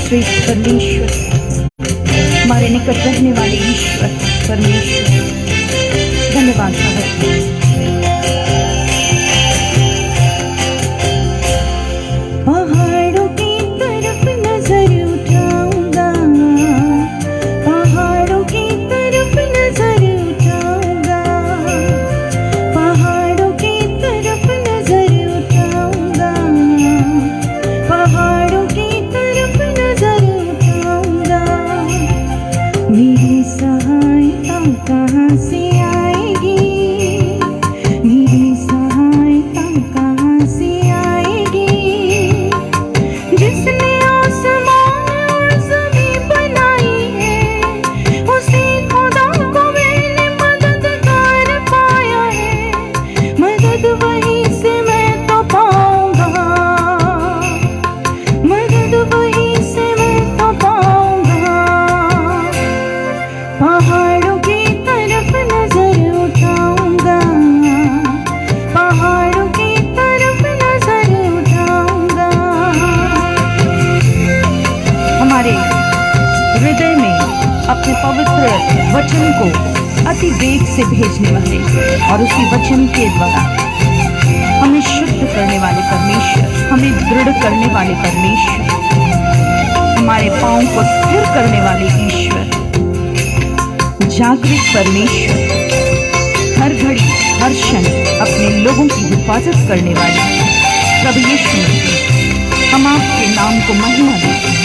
सर्वश्रेष्ठ परमेश्वर, हमारे निकट रहने वाले ईश्वर परमेश्वर, धन्यवाद प्रभु। पहाड़ों की तरफ नजर उठाऊंगा, पहाड़ों की तरफ नजर उठाऊंगा, पहाड़ों की तरफ नजर उठाऊंगा, पहाड़ों की तरफ नजर उठाऊंगा। मेरी सहायता कहाँ से आएगी, मेरी सहायता कहाँ से आएगी, जिसने आसमान और ज़मीन बनाई है, उसी खुदा को मैंने मददगार पाया है। मदद वहीं से मैं तो पाऊंगा, मदद वहीं से मैं तो पाऊंगा। पहाड़ों की तरफ नजर उठाऊंगा, पहाड़ों की तरफ नजर उठाऊंगा। हमारे हृदय में अपने पवित्र वचन को अति वेग से भेजने वाले और उसी वचन के द्वारा हमें शुद्ध करने वाले परमेश्वर, हमें दृढ़ करने वाले परमेश्वर, हमारे पांव को स्थिर करने वाले ईश्वर, जागृत परमेश्वर, हर घड़ी हर क्षण अपने लोगों की हिफाजत करने वाले प्रभु यीशु मसीह, हम आपके नाम को महिमा देते हैं।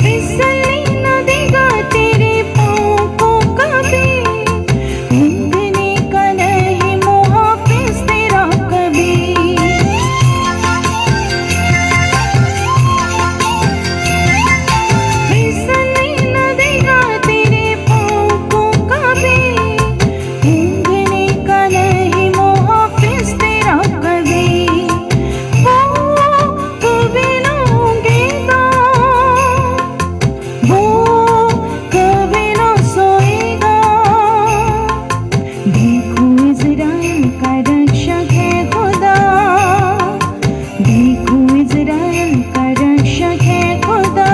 फिसलने न देगा तेरे पाँव को कभी, ऊँघने का नहीं मुहाफिज तेरा कभी। फिसलने न देगा तेरे पाँव को कभी, ऊँघने का नहीं मुहाफिज तेरा कभी। वो कभी न ऊँघेगा, वो कभी न सोएगा। देखो इज़राइल का रक्षक है खुदा, देखो इज़राइल का रक्षक है खुदा।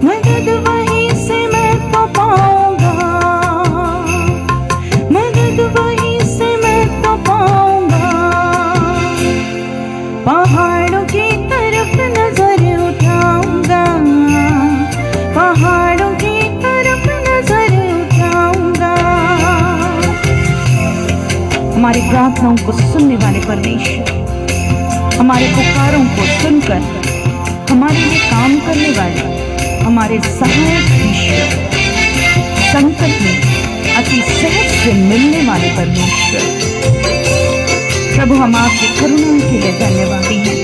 मदद वहीं से मैं तो पाऊंगा, मदद वहीं से मैं तो पाऊंगा। पहाड़ों की तरफ नजर उठाऊंगा, पहाड़ों की तरफ नजर उठाऊंगा। हमारी प्रार्थनाओं को सुनने वाले परमेश्वर, हमारे पुकारों को सुनकर हमारे लिए काम करने वाले हमारे सहायक ईश्वर, संकट में अति सहज से मिलने वाले परमेश्वर, प्रभु हम आपकी करुणा के लिए धन्यवादी हैं।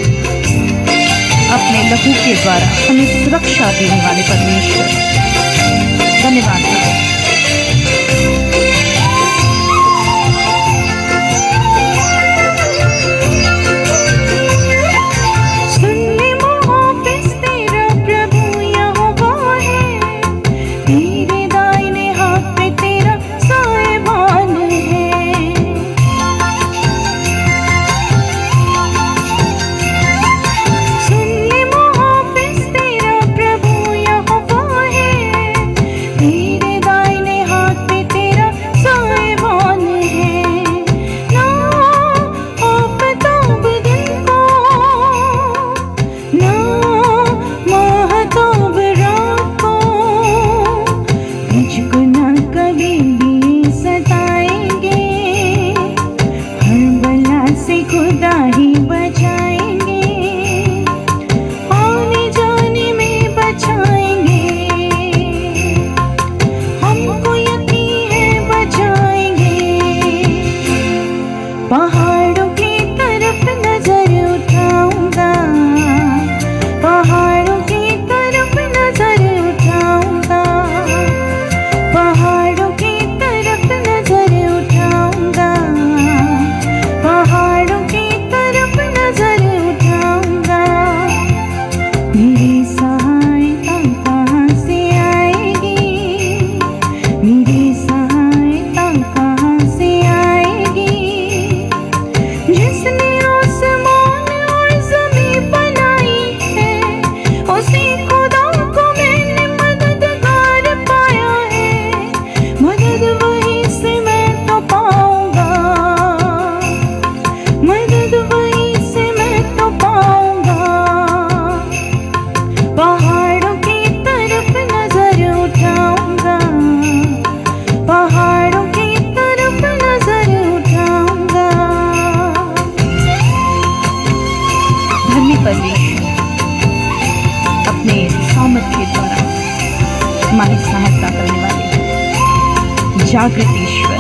अपने लहू के द्वारा हमें सुरक्षा देने वाले परमेश्वर, धन्यवाद प्रभु। सुन ले मुहाफिज तेरा प्रभु यहोवा है, तेरे दाहिने हाथ पे तेरा साहिबान है। सुन ले मुहाफिज तेरा प्रभु यहोवा है, तेरे दाहिने मदद वहीं से मैं तो पाऊंगा, मदद वहीं से मैं तो पाऊंगा। पहाड़ों की तरफ नजर उठाऊंगा, पहाड़ों की तरफ नजर उठाऊंगा। धन्य परमेश्वर अपने सामर्थ्य द्वारा हमारी सहायता करने वाले जागृत ईश्वर,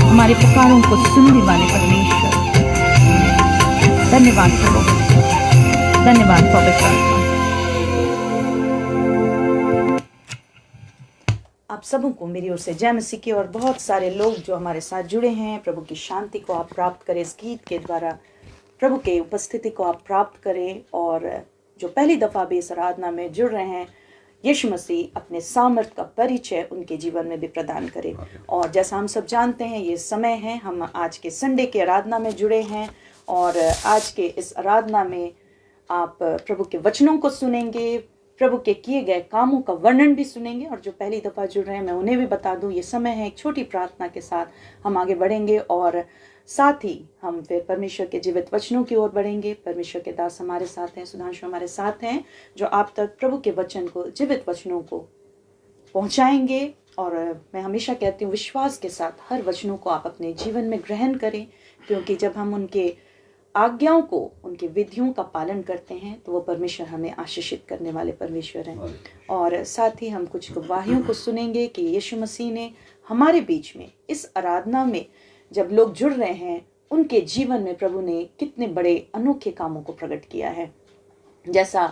हमारे पुकारों को सुनने वाले परमेश्वर, धन्यवाद प्रभु, धन्यवाद पवित्र आत्मा। आप सबों को मेरी ओर से जय मसीह की। और बहुत सारे लोग जो हमारे साथ जुड़े हैं, प्रभु की शांति को आप प्राप्त करें इस गीत के द्वारा, प्रभु के उपस्थिति को आप प्राप्त करें। और जो पहली दफ़ा भी इस आराधना में जुड़ रहे हैं, यीशु मसीह अपने सामर्थ का परिचय उनके जीवन में भी प्रदान करे। और जैसा हम सब जानते हैं, ये समय है, हम आज के संडे के आराधना में जुड़े हैं और आज के इस आराधना में आप प्रभु के वचनों को सुनेंगे, प्रभु के किए गए कामों का वर्णन भी सुनेंगे। और जो पहली दफ़ा जुड़ रहे हैं, मैं उन्हें भी बता दूं, ये समय है, एक छोटी प्रार्थना के साथ हम आगे बढ़ेंगे और साथ ही हम फिर परमेश्वर के जीवित वचनों की ओर बढ़ेंगे। परमेश्वर के दास हमारे साथ हैं, सुधांशु हमारे साथ हैं, जो आप तक प्रभु के वचन को, जीवित वचनों को पहुंचाएंगे। और मैं हमेशा कहती हूँ, विश्वास के साथ हर वचनों को आप अपने जीवन में ग्रहण करें, क्योंकि जब हम उनके आज्ञाओं को, उनके विधियों का पालन करते हैं, तो वो परमेश्वर हमें आशीषित करने वाले परमेश्वर हैं। और साथ ही हम कुछ गवाहियों को सुनेंगे कि यीशु मसीह ने हमारे बीच में इस आराधना में जब लोग जुड़ रहे हैं, उनके जीवन में प्रभु ने कितने बड़े अनोखे कामों को प्रकट किया है। जैसा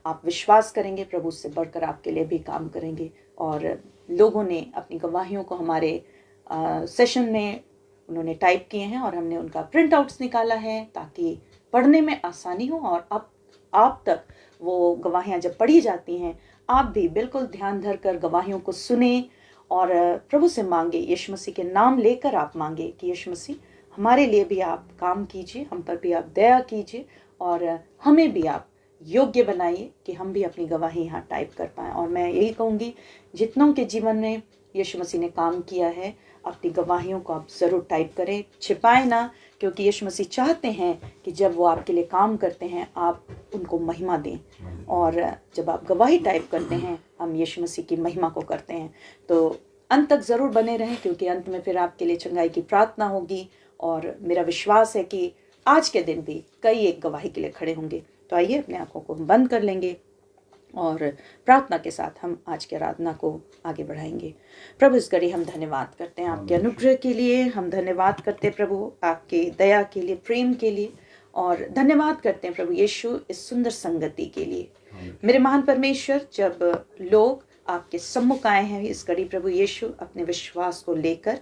आप विश्वास करेंगे, प्रभु से बढ़कर आपके लिए भी काम करेंगे। और लोगों ने अपनी गवाहियों को हमारे सेशन में उन्होंने टाइप किए हैं और हमने उनका प्रिंट आउट्स निकाला है ताकि पढ़ने में आसानी हो। और अब आप तक वो गवाहियाँ जब पढ़ी जाती हैं, आप भी बिल्कुल ध्यान धर कर गवाहियों को सुने और प्रभु से मांगे, यीशु मसीह के नाम लेकर आप मांगे कि यीशु मसीह हमारे लिए भी आप काम कीजिए, हम पर भी आप दया कीजिए और हमें भी आप योग्य बनाइए कि हम भी अपनी गवाही यहाँ टाइप कर पाएँ। और मैं यही कहूँगी, जितनों के जीवन में यीशु मसीह ने काम किया है, अपनी गवाहियों को आप ज़रूर टाइप करें, छिपाएं ना, क्योंकि यीशु मसीह चाहते हैं कि जब वो आपके लिए काम करते हैं, आप उनको महिमा दें। और जब आप गवाही टाइप करते हैं, हम यीशु मसीह की महिमा को करते हैं। तो अंत तक ज़रूर बने रहें, क्योंकि अंत में फिर आपके लिए चंगाई की प्रार्थना होगी। और मेरा विश्वास है कि आज के दिन भी कई एक गवाही के लिए खड़े होंगे। तो आइए अपने आँखों को बंद कर लेंगे और प्रार्थना के साथ हम आज की आराधना को आगे बढ़ाएंगे। प्रभु, इस घड़ी हम धन्यवाद करते हैं आपके अनुग्रह के लिए, हम धन्यवाद करते हैं प्रभु आपके दया के लिए, प्रेम के लिए, और धन्यवाद करते हैं प्रभु यीशु इस सुंदर संगति के लिए। मेरे महान परमेश्वर, जब लोग आपके सम्मुख आए हैं इस घड़ी प्रभु यीशु अपने विश्वास को लेकर,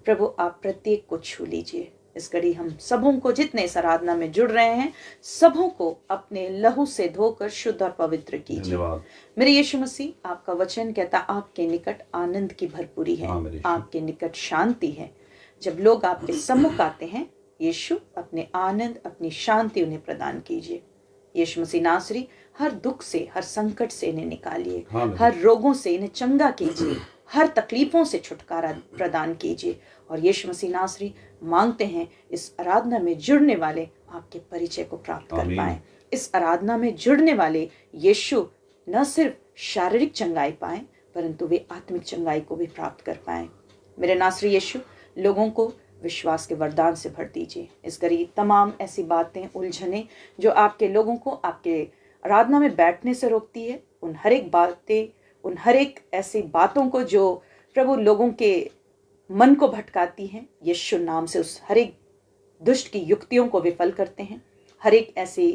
प्रभु आप प्रत्येक को छू लीजिए। इस घड़ी हम सबों को, जितने इस आराधना में जुड़ रहे हैं, सबों को अपने लहू से धोकर शुद्ध और पवित्र कीजिए। मेरे यीशु मसीह, आपका वचन कहता आपके निकट आनंद की भरपूरी है, आपके निकट शांति है। जब लोग आपके सम्मुख आते हैं, यीशु अपने आनंद, अपनी शांति उन्हें प्रदान कीजिए। यीशु मसीह नासरी, हर दुख से, हर संकट से इन्हें निकालिए, हर रोगों से इन्हें चंगा कीजिए, हर तकलीफों से छुटकारा प्रदान कीजिए। और यीशु मसीह नासरी, मांगते हैं इस आराधना में जुड़ने वाले आपके परिचय को प्राप्त कर पाएं। इस आराधना में जुड़ने वाले यीशु न सिर्फ शारीरिक चंगाई पाएं, परंतु वे आत्मिक चंगाई को भी प्राप्त कर पाएं। मेरे नासरी यीशु, लोगों को विश्वास के वरदान से भर दीजिए। इस घड़ी तमाम ऐसी बातें, उलझने जो आपके लोगों को आपके आराधना में बैठने से रोकती है, उन हर एक बातें, उन हर एक ऐसी बातों को जो प्रभु लोगों के मन को भटकाती हैं, यीशु नाम से उस हर एक दुष्ट की युक्तियों को विफल करते हैं। हर एक ऐसी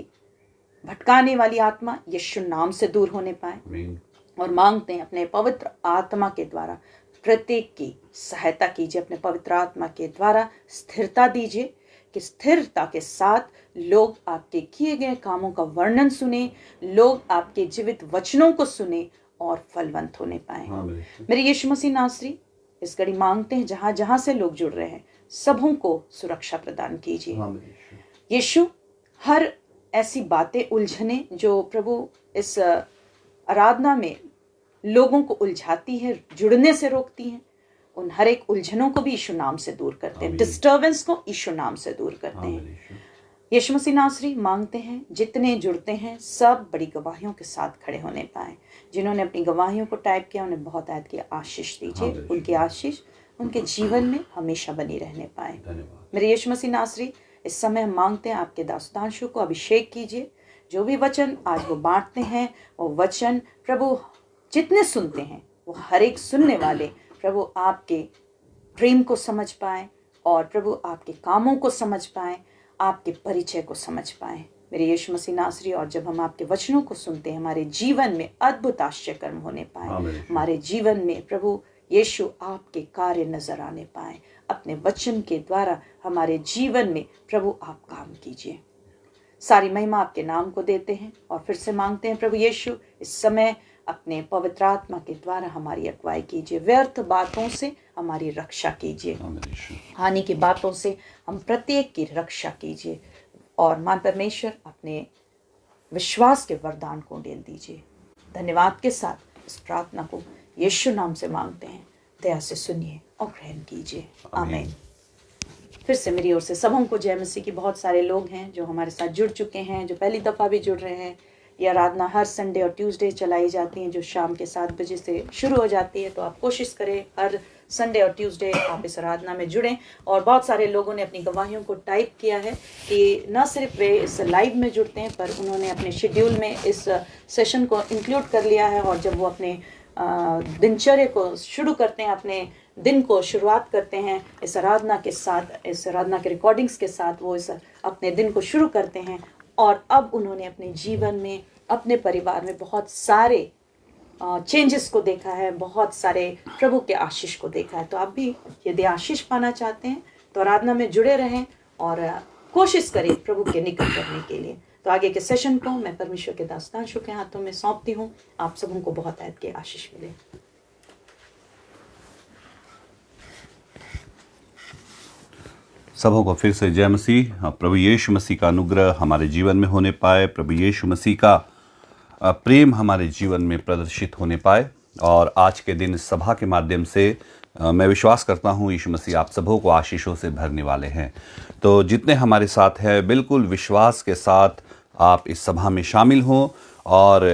भटकाने वाली आत्मा यीशु नाम से दूर होने पाए। और मांगते हैं अपने पवित्र आत्मा के द्वारा प्रत्येक की सहायता कीजिए, अपने पवित्र आत्मा के द्वारा स्थिरता दीजिए कि स्थिरता के साथ लोग आपके किए गए कामों का वर्णन सुने, लोग आपके जीवित वचनों को सुने और फलवंत होने पाए। मेरे यीशु मसीह नासरी, इस घड़ी मांगते हैं जहां जहां से लोग जुड़ रहे हैं, सबों को सुरक्षा प्रदान कीजिए। यीशु, हर ऐसी बातें, उलझने जो प्रभु इस आराधना में लोगों को उलझाती है, जुड़ने से रोकती हैं, उन हर एक उलझनों को भी यीशु नाम से दूर करते हैं, डिस्टर्बेंस को यीशु नाम से दूर करते हैं। यीशु मसीह नासरी मांगते हैं जितने जुड़ते हैं सब बड़ी गवाहियों के साथ खड़े होने पाए। जिन्होंने अपनी गवाहियों को टाइप किया उन्हें बहुत आयत की आशीष दीजिए, उनकी आशीष उनके जीवन में हमेशा बनी रहने पाए। मेरे यीशु मसीह नासरी, इस समय हम मांगते हैं आपके दासदांशों को अभिषेक कीजिए। जो भी वचन आज वो बांटते हैं वो वचन प्रभु जितने सुनते हैं वो हर एक सुनने वाले प्रभु आपके प्रेम को समझ पाए और प्रभु आपके कामों को समझ पाए, आपके परिचय को समझ पाए। मेरे यीशु मसीह नासरी, और जब हम आपके वचनों को सुनते हैं हमारे जीवन में अद्भुत आश्चर्य कर्म होने पाए, हमारे जीवन में प्रभु यीशु आपके कार्य नजर आने पाए। अपने वचन के द्वारा हमारे जीवन में प्रभु आप काम कीजिए। सारी महिमा आपके नाम को देते हैं और फिर से मांगते हैं प्रभु यीशु इस समय अपने पवित्र आत्मा के द्वारा हमारी अगुवाई कीजिए। व्यर्थ बातों से हमारी रक्षा कीजिए, हानि की बातों से हम प्रत्येक की रक्षा कीजिए और मां परमेश्वर अपने विश्वास के वरदान को डेल दीजिए। धन्यवाद के साथ इस प्रार्थना को यीशु नाम से मांगते हैं, दया से सुनिए और ग्रहण कीजिए, आमीन। फिर से मेरी ओर से सबों को जय मसीह की। बहुत सारे लोग हैं जो हमारे साथ जुड़ चुके हैं, जो पहली दफ़ा भी जुड़ रहे हैं। ये आराधना हर संडे और ट्यूसडे चलाई जाती हैं जो शाम के 7 बजे से शुरू हो जाती है। तो आप कोशिश करें हर संडे और ट्यूसडे आप इस आराधना में जुड़ें। और बहुत सारे लोगों ने अपनी गवाहियों को टाइप किया है कि न सिर्फ वे इस लाइव में जुड़ते हैं पर उन्होंने अपने शेड्यूल में इस सेशन को इंक्लूड कर लिया है। और जब वो अपने दिनचर्या को शुरू करते हैं, अपने दिन को शुरुआत करते हैं इस आराधना के साथ, इस आराधना के रिकॉर्डिंग्स के साथ, वो इस अपने दिन को शुरू करते हैं। और अब उन्होंने अपने जीवन में, अपने परिवार में बहुत सारे चेंजेस को देखा है, बहुत सारे प्रभु के आशीष को देखा है। तो आप भी यदि आशीष पाना चाहते हैं तो आराधना में जुड़े रहें और कोशिश करें प्रभु के निकट करने के लिए। तो आगे के सेशन को मैं परमेश्वर के दासदांशों के हाथों में सौंपती हूँ। आप सबों को बहुत आयत के आशीष मिले। सबों को फिर से जय मसीह। प्रभु यीशु मसीह का अनुग्रह हमारे जीवन में होने पाए, प्रभु यीशु मसीह का प्रेम हमारे जीवन में प्रदर्शित होने पाए। और आज के दिन इस सभा के माध्यम से मैं विश्वास करता हूँ यीशु मसीह आप सबों को आशीषों से भरने वाले हैं। तो जितने हमारे साथ हैं बिल्कुल विश्वास के साथ आप इस सभा में शामिल हों और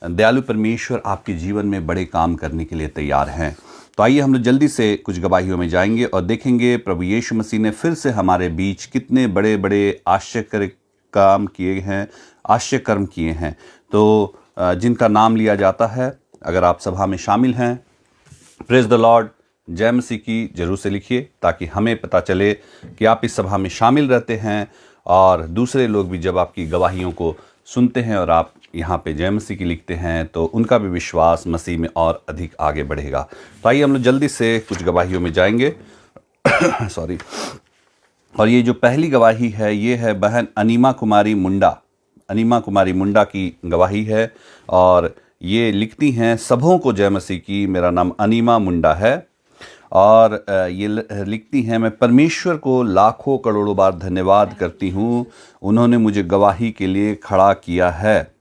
दयालु परमेश्वर आपके जीवन में बड़े काम करने के लिए तैयार हैं। तो आइए हम लोग जल्दी से कुछ गवाहियों में जाएंगे और देखेंगे प्रभु यीशु मसीह ने फिर से हमारे बीच कितने बड़े बड़े आश्चर्य काम किए हैं, आश्चर्य कर्म किए हैं। तो जिनका नाम लिया जाता है, अगर आप सभा में शामिल हैं, प्रेज द लॉर्ड, जय मसीह की जरूर से लिखिए ताकि हमें पता चले कि आप इस सभा में शामिल रहते हैं और दूसरे लोग भी जब आपकी गवाहियों को सुनते हैं और आप यहाँ पे जय मसीह की लिखते हैं तो उनका भी विश्वास मसीह में और अधिक आगे बढ़ेगा। तो आइए हम लोग जल्दी से कुछ गवाहियों में जाएंगे। सॉरी। और ये जो पहली गवाही है ये है बहन अनीमा कुमारी मुंडा की गवाही है और ये लिखती हैं, सबों को जय मसीह की। मेरा नाम अनीमा मुंडा है और ये लिखती हैं, मैं परमेश्वर को लाखों करोड़ों बार धन्यवाद करती हूँ, उन्होंने मुझे गवाही के लिए खड़ा किया है।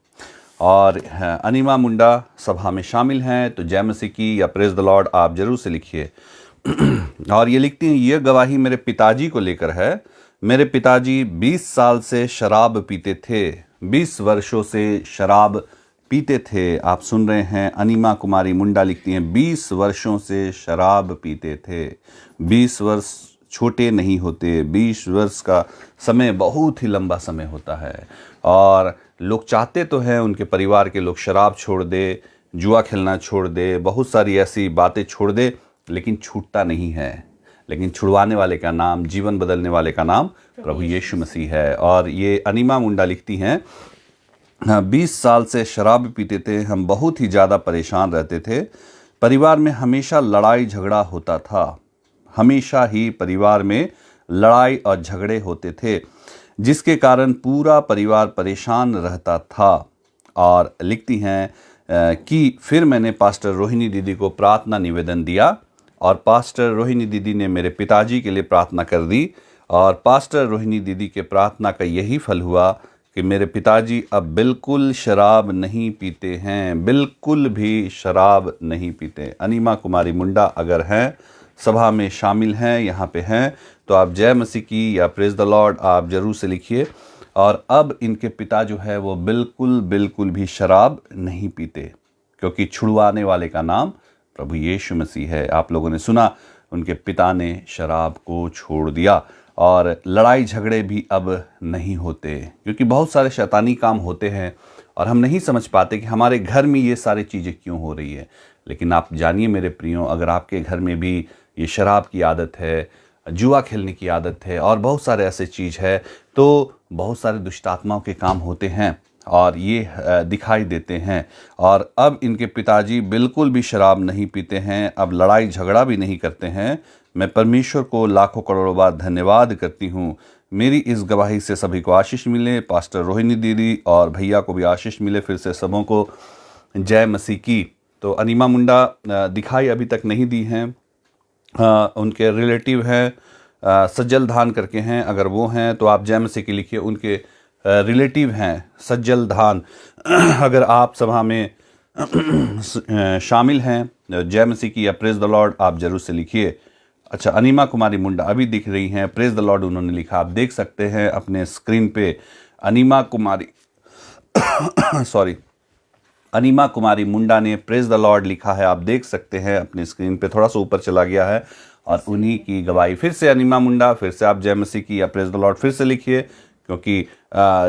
और अनीमा मुंडा सभा में शामिल हैं तो जय मसीह की या प्रेज द लॉर्ड आप जरूर से लिखिए। और ये लिखती हैं, ये गवाही मेरे पिताजी को लेकर है। मेरे पिताजी 20 साल से शराब पीते थे, 20 वर्षों से शराब पीते थे। आप सुन रहे हैं, अनीमा कुमारी मुंडा लिखती हैं 20 वर्षों से शराब पीते थे। 20 वर्ष छोटे नहीं होते, 20 वर्ष का समय बहुत ही लंबा समय होता है। और लोग चाहते तो हैं उनके परिवार के लोग शराब छोड़ दे, जुआ खेलना छोड़ दे, बहुत सारी ऐसी बातें छोड़ दे, लेकिन छूटता नहीं है। लेकिन छुड़वाने वाले का नाम, जीवन बदलने वाले का नाम प्रभु यीशु मसीह है। और ये अनीमा मुंडा लिखती हैं, 20 साल से शराब पीते थे, हम बहुत ही ज़्यादा परेशान रहते थे। परिवार में हमेशा लड़ाई झगड़ा होता था, हमेशा ही परिवार में लड़ाई और झगड़े होते थे जिसके कारण पूरा परिवार परेशान रहता था। और लिखती हैं कि फिर मैंने पास्टर रोहिणी दीदी को प्रार्थना निवेदन दिया और पास्टर रोहिणी दीदी ने मेरे पिताजी के लिए प्रार्थना कर दी और पास्टर रोहिणी दीदी के प्रार्थना का यही फल हुआ कि मेरे पिताजी अब बिल्कुल शराब नहीं पीते हैं, बिल्कुल भी शराब नहीं पीते। अनीमा कुमारी मुंडा अगर हैं, सभा में शामिल हैं, यहाँ पे हैं, तो आप जय मसीह की या प्रेज द लॉर्ड आप ज़रूर से लिखिए। और अब इनके पिता जो है वो बिल्कुल भी शराब नहीं पीते, क्योंकि छुड़वाने वाले का नाम प्रभु यीशु मसीह है। आप लोगों ने सुना उनके पिता ने शराब को छोड़ दिया और लड़ाई झगड़े भी अब नहीं होते, क्योंकि बहुत सारे शैतानी काम होते हैं और हम नहीं समझ पाते कि हमारे घर में ये सारी चीज़ें क्यों हो रही है। लेकिन आप जानिए मेरे प्रियो, अगर आपके घर में भी ये शराब की आदत है, जुआ खेलने की आदत है और बहुत सारे ऐसे चीज़ है, तो बहुत सारे दुष्ट आत्माओं के काम होते हैं और ये दिखाई देते हैं। और अब इनके पिताजी बिल्कुल भी शराब नहीं पीते हैं, अब लड़ाई झगड़ा भी नहीं करते हैं। मैं परमेश्वर को लाखों करोड़ों बार धन्यवाद करती हूँ। मेरी इस गवाही से सभी को आशीष मिले, पास्टर रोहिणी दीदी और भैया को भी आशीष मिले। फिर से सबों को जय मसीह की। तो अनीमा मुंडा दिखाई अभी तक नहीं दी हैं, उनके रिलेटिव हैं, सज्जल धान करके हैं, अगर वो हैं तो आप जय मसीह की लिखिए। उनके रिलेटिव हैं सज्जल धान, अगर आप सभा में शामिल हैं, जय मसीह की या प्रेज द लॉर्ड आप जरूर से लिखिए। अच्छा, अनीमा कुमारी मुंडा अभी दिख रही हैं, प्रेज द लॉर्ड उन्होंने लिखा, आप देख सकते हैं अपने स्क्रीन पे। अनीमा कुमारी अनीमा कुमारी मुंडा ने प्रेज द लॉर्ड लिखा है, आप देख सकते हैं अपनी स्क्रीन पे, थोड़ा सा ऊपर चला गया है। और उन्हीं की गवाही। फिर से अनीमा मुंडा, फिर से आप जय मसीह की या प्रेज द लॉर्ड फिर से लिखिए, क्योंकि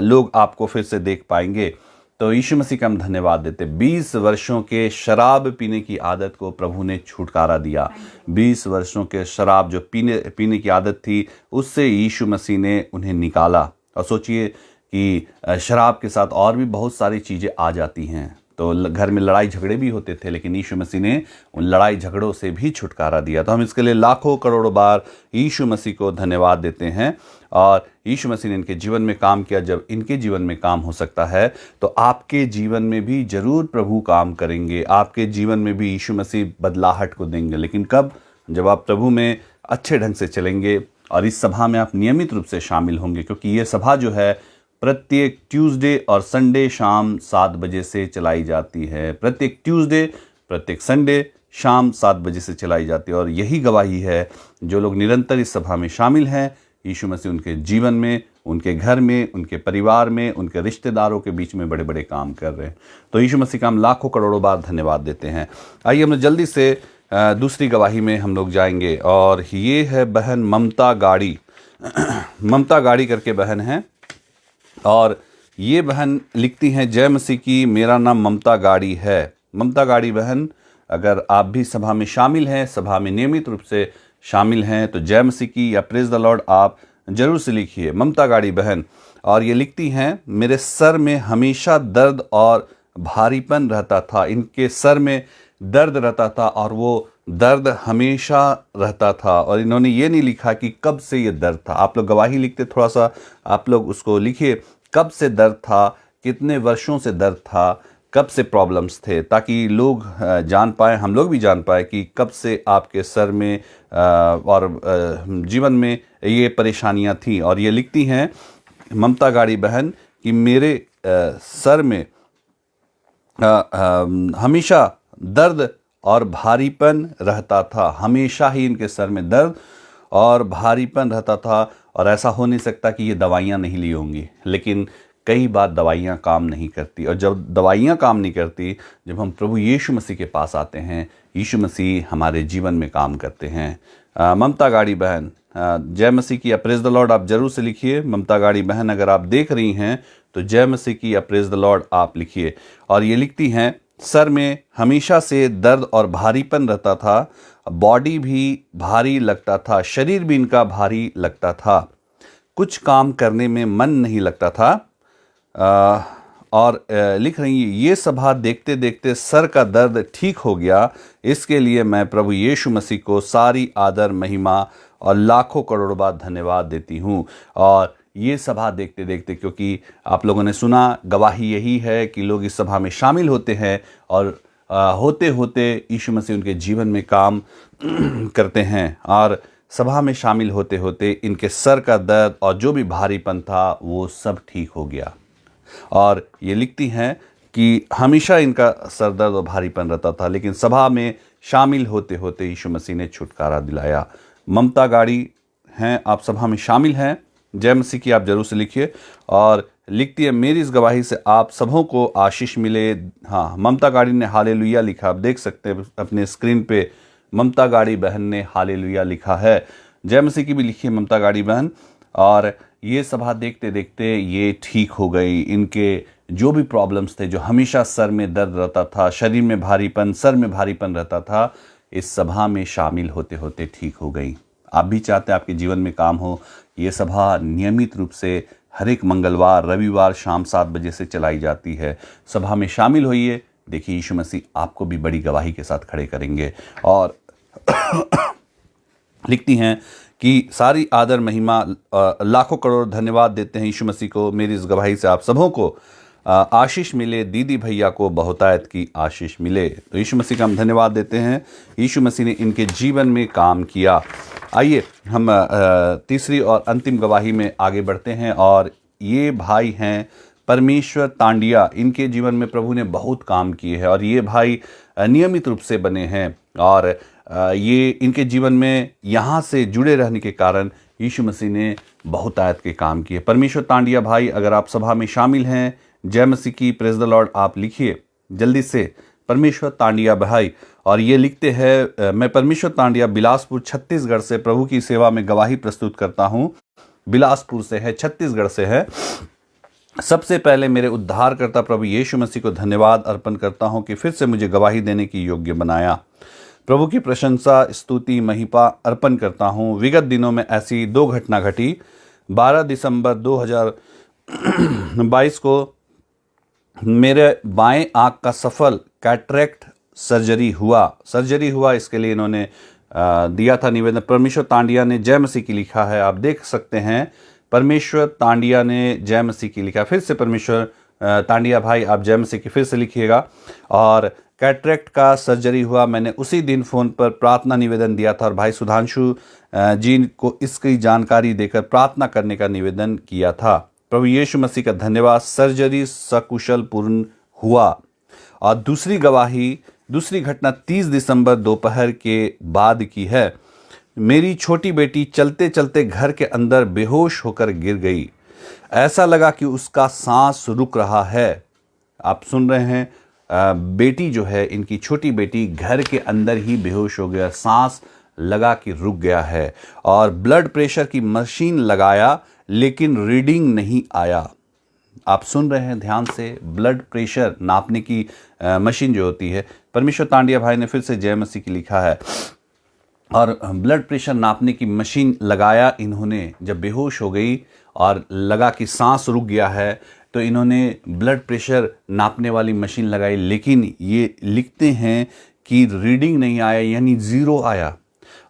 लोग आपको फिर से देख पाएंगे। तो यीशु मसीह का हम धन्यवाद देते। 20 वर्षों के शराब पीने की आदत को प्रभु ने छुटकारा दिया। 20 वर्षों के शराब जो पीने की आदत थी, उससे यीशु मसीह ने उन्हें निकाला। और सोचिए कि शराब के साथ और भी बहुत सारी चीज़ें आ जाती हैं, तो घर में लड़ाई झगड़े भी होते थे, लेकिन यीशु मसीह ने उन लड़ाई झगड़ों से भी छुटकारा दिया। तो हम इसके लिए लाखों करोड़ों बार यीशु मसीह को धन्यवाद देते हैं। और यीशु मसीह ने इनके जीवन में काम किया। जब इनके जीवन में काम हो सकता है, तो आपके जीवन में भी जरूर प्रभु काम करेंगे। आपके जीवन में भी यीशु मसीह बदलाहट को देंगे। लेकिन कब? जब आप प्रभु में अच्छे ढंग से चलेंगे और इस सभा में आप नियमित रूप से शामिल होंगे, क्योंकि ये सभा जो है प्रत्येक ट्यूसडे और संडे शाम 7 बजे से चलाई जाती है। प्रत्येक ट्यूसडे, प्रत्येक संडे शाम 7 बजे से चलाई जाती है। और यही गवाही है, जो लोग निरंतर इस सभा में शामिल हैं, यीशु मसीह उनके जीवन में, उनके घर में, उनके परिवार में, उनके रिश्तेदारों के बीच में बड़े बड़े काम कर रहे हैं। तो यीशु मसीह का हम लाखों करोड़ों बार धन्यवाद देते हैं। आइए हम जल्दी से दूसरी गवाही में हम लोग जाएंगे। और ये है बहन ममता गाड़ी ममता गाड़ी करके बहन हैं। और ये बहन लिखती हैं, जय मसीह की, मेरा नाम ममता गाड़ी है। ममता गाड़ी बहन, अगर आप भी सभा में शामिल हैं, सभा में नियमित रूप से शामिल हैं, तो जय मसीह की या प्रेज द लॉर्ड आप जरूर से लिखिए। ममता गाड़ी बहन, और ये लिखती हैं, मेरे सर में हमेशा दर्द और भारीपन रहता था। इनके सर में दर्द रहता था और वो दर्द हमेशा रहता था। और इन्होंने ये नहीं लिखा कि कब से ये दर्द था। आप लोग गवाही लिखते, थोड़ा सा आप लोग उसको लिखिए, कब से दर्द था, कितने वर्षों से दर्द था, कब से प्रॉब्लम्स थे, ताकि लोग जान पाएँ, हम लोग भी जान पाए कि कब से आपके सर में और जीवन में ये परेशानियां थी। और ये लिखती हैं ममता गाड़ी बहन कि मेरे सर में हमेशा दर्द और भारीपन रहता था। हमेशा ही इनके सर में दर्द और भारीपन रहता था। और ऐसा हो नहीं सकता कि ये दवाइयाँ नहीं ली होंगी, लेकिन कई बार दवाइयाँ काम नहीं करती। और जब दवाइयाँ काम नहीं करती, जब हम प्रभु यीशु मसीह के पास आते हैं, यीशु मसीह हमारे जीवन में काम करते हैं। ममता गाड़ी बहन, जय मसीह की या प्रेज द लॉर्ड आप जरूर से लिखिए। ममता गाड़ी बहन, अगर आप देख रही हैं तो जय मसीह की या प्रेज द लॉर्ड आप लिखिए। और ये लिखती हैं, सर में हमेशा से दर्द और भारीपन रहता था, बॉडी भी भारी लगता था, शरीर भी इनका भारी लगता था, कुछ काम करने में मन नहीं लगता था। और लिख रही है, ये सभा देखते देखते सर का दर्द ठीक हो गया। इसके लिए मैं प्रभु यीशु मसीह को सारी आदर, महिमा और लाखों करोड़ों बार धन्यवाद देती हूँ। और ये सभा देखते देखते, क्योंकि आप लोगों ने सुना, गवाही यही है कि लोग इस सभा में शामिल होते हैं और होते होते यीशु मसीह उनके जीवन में काम करते हैं। और सभा में शामिल होते होते इनके सर का दर्द और जो भी भारीपन था वो सब ठीक हो गया। और ये लिखती हैं कि हमेशा इनका सर दर्द और भारीपन रहता था, लेकिन सभा में शामिल होते होते यीशु मसीह ने छुटकारा दिलाया। ममता गाड़ी हैं, आप सभा में शामिल हैं, जय मसीह की आप जरूर से लिखिए। और लिखती है, मेरी इस गवाही से आप सबों को आशीष मिले। हाँ, ममता गाड़ी ने हालेलुया लिखा, आप देख सकते हैं अपने स्क्रीन पे, ममता गाड़ी बहन ने हालेलुया लिखा है। जय मसीह की भी लिखी है ममता गाड़ी बहन। और ये सभा देखते देखते ये ठीक हो गई। इनके जो भी प्रॉब्लम्स थे, जो हमेशा सर में दर्द रहता था, शरीर में भारीपन, सर में भारीपन रहता था, इस सभा में शामिल होते होते ठीक हो गई। आप भी चाहते हैं आपके जीवन में काम हो। ये सभा नियमित रूप से हर एक मंगलवार, रविवार शाम 7 बजे से चलाई जाती है। सभा में शामिल होइए, देखिए यीशु मसीह आपको भी बड़ी गवाही के साथ खड़े करेंगे। और लिखती हैं कि सारी आदर महिमा, लाखों करोड़ धन्यवाद देते हैं यीशु मसीह को। मेरी इस गवाही से आप सबों को आशीष मिले, दीदी भैया को बहुतायत की आशीष मिले। तो यीशु मसीह का हम धन्यवाद देते हैं, यीशु मसीह ने इनके जीवन में काम किया। आइए हम तीसरी और अंतिम गवाही में आगे बढ़ते हैं। और ये भाई हैं परमेश्वर तांडिया। इनके जीवन में प्रभु ने बहुत काम किए हैं और ये भाई नियमित रूप से बने हैं। और ये इनके जीवन में यहाँ से जुड़े रहने के कारण यीशु मसीह ने बहुतायत के काम किए। परमेश्वर तांडिया भाई, अगर आप सभा में शामिल हैं, जय मसीह की, प्रेज द लॉर्ड आप लिखिए जल्दी से, परमेश्वर तांडिया भाई। और ये लिखते हैं, मैं परमेश्वर तांडिया बिलासपुर छत्तीसगढ़ से प्रभु की सेवा में गवाही प्रस्तुत करता हूँ। बिलासपुर से है, छत्तीसगढ़ से है। सबसे पहले मेरे उद्धारकर्ता प्रभु यीशु मसीह को धन्यवाद अर्पण करता हूँ कि फिर से मुझे गवाही देने की योग्य बनाया। प्रभु की प्रशंसा, स्तुति, महिमा अर्पण करता हूँ। विगत दिनों में ऐसी 2 घटना घटी। 12 दिसंबर 2022 को मेरे बाएं आँख का सफल कैटरेक्ट सर्जरी हुआ। इसके लिए इन्होंने दिया था निवेदन। परमेश्वर तांडिया ने जय मसीह की लिखा है, आप देख सकते हैं, परमेश्वर तांडिया ने जय मसीह की लिखा। फिर से परमेश्वर तांडिया भाई आप जय मसीह की फिर से लिखिएगा। और कैटरेक्ट का सर्जरी हुआ, मैंने उसी दिन फ़ोन पर प्रार्थना निवेदन दिया था और भाई सुधांशु जी को इसकी जानकारी देकर प्रार्थना करने का निवेदन किया था। प्रभु यीशु मसीह का धन्यवाद, सर्जरी सकुशल पूर्ण हुआ। और दूसरी घटना 30 दिसंबर दोपहर के बाद की है। मेरी छोटी बेटी चलते चलते घर के अंदर बेहोश होकर गिर गई। ऐसा लगा कि उसका सांस रुक रहा है। आप सुन रहे हैं, बेटी जो है, इनकी छोटी बेटी घर के अंदर ही बेहोश हो गया, सांस लगा कि रुक गया है। और ब्लड प्रेशर की मशीन लगाया लेकिन रीडिंग नहीं आया। आप सुन रहे हैं ध्यान से, ब्लड प्रेशर नापने की मशीन जो होती है, परमेश्वर तांडिया भाई ने फिर से जय मसीह की लिखा है। और ब्लड प्रेशर नापने की मशीन लगाया इन्होंने, जब बेहोश हो गई और लगा कि सांस रुक गया है तो इन्होंने ब्लड प्रेशर नापने वाली मशीन लगाई, लेकिन ये लिखते हैं कि रीडिंग नहीं आया, यानी 0 आया।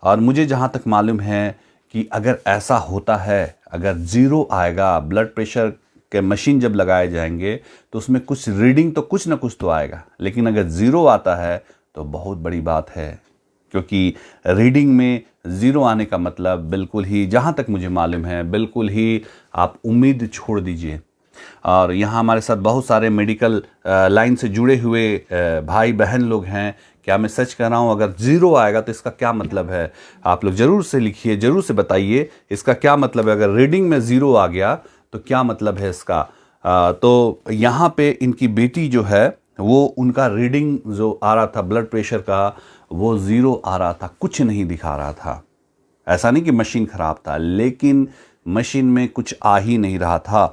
और मुझे जहाँ तक मालूम है कि अगर ऐसा होता है, अगर 0 आएगा, ब्लड प्रेशर के मशीन जब लगाए जाएंगे तो उसमें कुछ रीडिंग तो कुछ ना कुछ तो आएगा, लेकिन अगर 0 आता है तो बहुत बड़ी बात है। क्योंकि रीडिंग में 0 आने का मतलब बिल्कुल ही, जहाँ तक मुझे मालूम है, बिल्कुल ही आप उम्मीद छोड़ दीजिए। और यहाँ हमारे साथ बहुत सारे मेडिकल लाइन से जुड़े हुए भाई बहन लोग हैं। क्या मैं सच कह रहा हूँ? अगर 0 आएगा तो इसका क्या मतलब है? आप लोग ज़रूर से लिखिए, ज़रूर से बताइए इसका क्या मतलब है। अगर रीडिंग में 0 आ गया तो क्या मतलब है इसका? तो यहाँ पे इनकी बेटी जो है वो, उनका रीडिंग जो आ रहा था ब्लड प्रेशर का, वो 0 आ रहा था, कुछ नहीं दिखा रहा था। ऐसा नहीं कि मशीन ख़राब था, लेकिन मशीन में कुछ आ ही नहीं रहा था।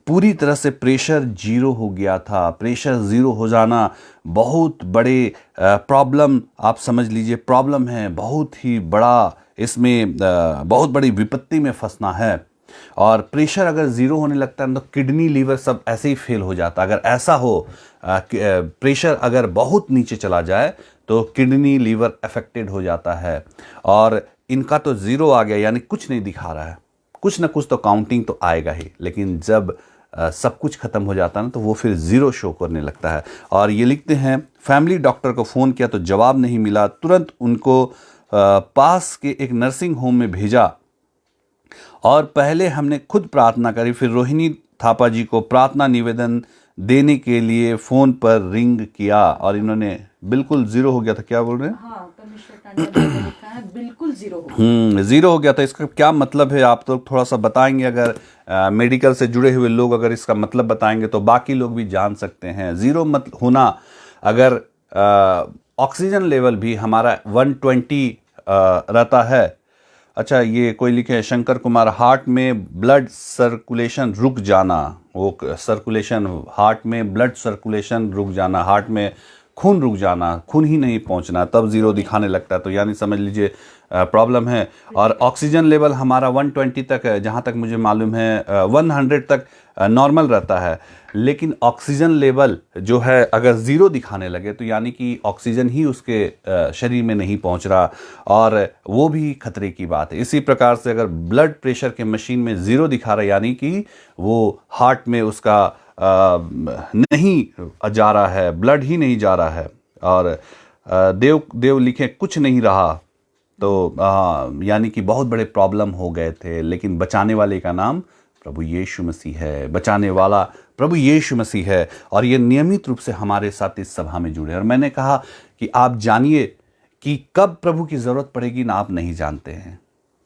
पूरी तरह से प्रेशर 0 हो गया था। प्रेशर 0 हो जाना बहुत बड़े प्रॉब्लम, आप समझ लीजिए प्रॉब्लम है, बहुत ही बड़ा, इसमें बहुत बड़ी विपत्ति में फंसना है। और प्रेशर अगर 0 होने लगता है तो किडनी, लीवर सब ऐसे ही फेल हो जाता। अगर ऐसा हो, प्रेशर अगर बहुत नीचे चला जाए तो किडनी, लीवर अफेक्टेड हो जाता है। और इनका तो 0 आ गया, यानी कुछ नहीं दिखा रहा है। कुछ ना कुछ तो काउंटिंग तो आएगा ही, लेकिन जब सब कुछ खत्म हो जाता है ना, तो वो फिर 0 शो करने लगता है। और ये लिखते हैं, फैमिली डॉक्टर को फ़ोन किया तो जवाब नहीं मिला। तुरंत उनको पास के एक नर्सिंग होम में भेजा और पहले हमने खुद प्रार्थना करी, फिर रोहिणी थापा जी को प्रार्थना निवेदन देने के लिए फ़ोन पर रिंग किया और इन्होंने बिल्कुल ज़ीरो हो गया था। क्या बोल रहे हैं? हाँ, परमेश्वर टांडिया भाई ने लिखा है बिल्कुल जीरो हो गया। ज़ीरो हो गया था। इसका क्या मतलब है आप तो थोड़ा सा बताएंगे? अगर मेडिकल से जुड़े हुए लोग अगर इसका मतलब बताएंगे तो बाकी लोग भी जान सकते हैं। ज़ीरो मत होना, अगर ऑक्सीजन लेवल भी हमारा 120 रहता है। अच्छा, ये कोई लिखे है शंकर कुमार, हार्ट में ब्लड सर्कुलेशन रुक जाना। वो सर्कुलेशन, हार्ट में ब्लड सर्कुलेशन रुक जाना, हार्ट में खून रुक जाना, खून ही नहीं पहुंचना, तब ज़ीरो दिखाने लगता है। तो यानी समझ लीजिए प्रॉब्लम है। और ऑक्सीजन लेवल हमारा 120 तक है, जहाँ तक मुझे मालूम है 100 तक नॉर्मल रहता है। लेकिन ऑक्सीजन लेवल जो है अगर ज़ीरो दिखाने लगे तो यानी कि ऑक्सीजन ही उसके शरीर में नहीं पहुंच रहा, और वो भी खतरे की बात है। इसी प्रकार से अगर ब्लड प्रेशर के मशीन में ज़ीरो दिखा रहा है यानी कि वो हार्ट में उसका नहीं जा रहा है, ब्लड ही नहीं जा रहा है। और देव लिखे कुछ नहीं रहा, तो यानी कि बहुत बड़े प्रॉब्लम हो गए थे। लेकिन बचाने वाले का नाम प्रभु यीशु मसीह है, बचाने वाला प्रभु यीशु मसीह है। और ये नियमित रूप से हमारे साथ इस सभा में जुड़े। और मैंने कहा कि आप जानिए कि कब प्रभु की ज़रूरत पड़ेगी ना आप नहीं जानते हैं,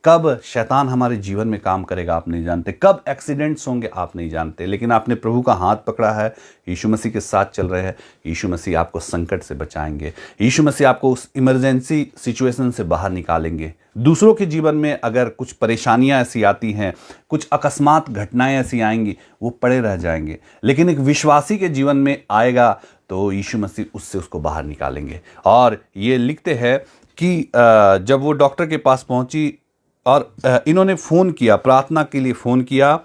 कब शैतान हमारे जीवन में काम करेगा आप नहीं जानते, कब एक्सीडेंट्स होंगे आप नहीं जानते। लेकिन आपने प्रभु का हाथ पकड़ा है, यीशु मसीह के साथ चल रहे हैं, यीशु मसीह आपको संकट से बचाएंगे, यीशु मसीह आपको उस इमरजेंसी सिचुएशन से बाहर निकालेंगे। दूसरों के जीवन में अगर कुछ परेशानियां ऐसी आती हैं, कुछ अकस्मात घटनाएं ऐसी आएंगी, वो पड़े रह जाएंगे। लेकिन एक विश्वासी के जीवन में आएगा तो यीशु मसीह उससे उसको बाहर निकालेंगे। और ये लिखते हैं कि जब वो डॉक्टर के पास पहुंची और इन्होंने फ़ोन किया, प्रार्थना के लिए फ़ोन किया,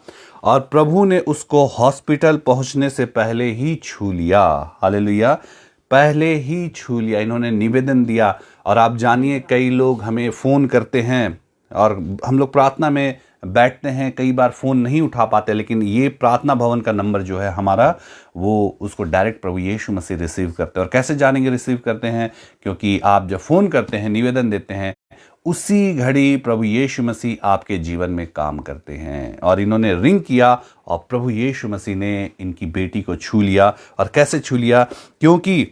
और प्रभु ने उसको हॉस्पिटल पहुंचने से पहले ही छू लिया। हालेलुया, पहले ही छू लिया। इन्होंने निवेदन दिया। और आप जानिए कई लोग हमें फ़ोन करते हैं और हम लोग प्रार्थना में बैठते हैं, कई बार फ़ोन नहीं उठा पाते, लेकिन ये प्रार्थना भवन का नंबर जो है हमारा, वो उसको डायरेक्ट प्रभु यीशु मसीह रिसीव करते हैं। और कैसे जानेंगे रिसीव करते हैं? क्योंकि आप जब फ़ोन करते हैं, निवेदन देते हैं, उसी घड़ी प्रभु यीशु मसीह आपके जीवन में काम करते हैं। और इन्होंने रिंग किया और प्रभु यीशु मसीह ने इनकी बेटी को छू लिया। और कैसे छू लिया? क्योंकि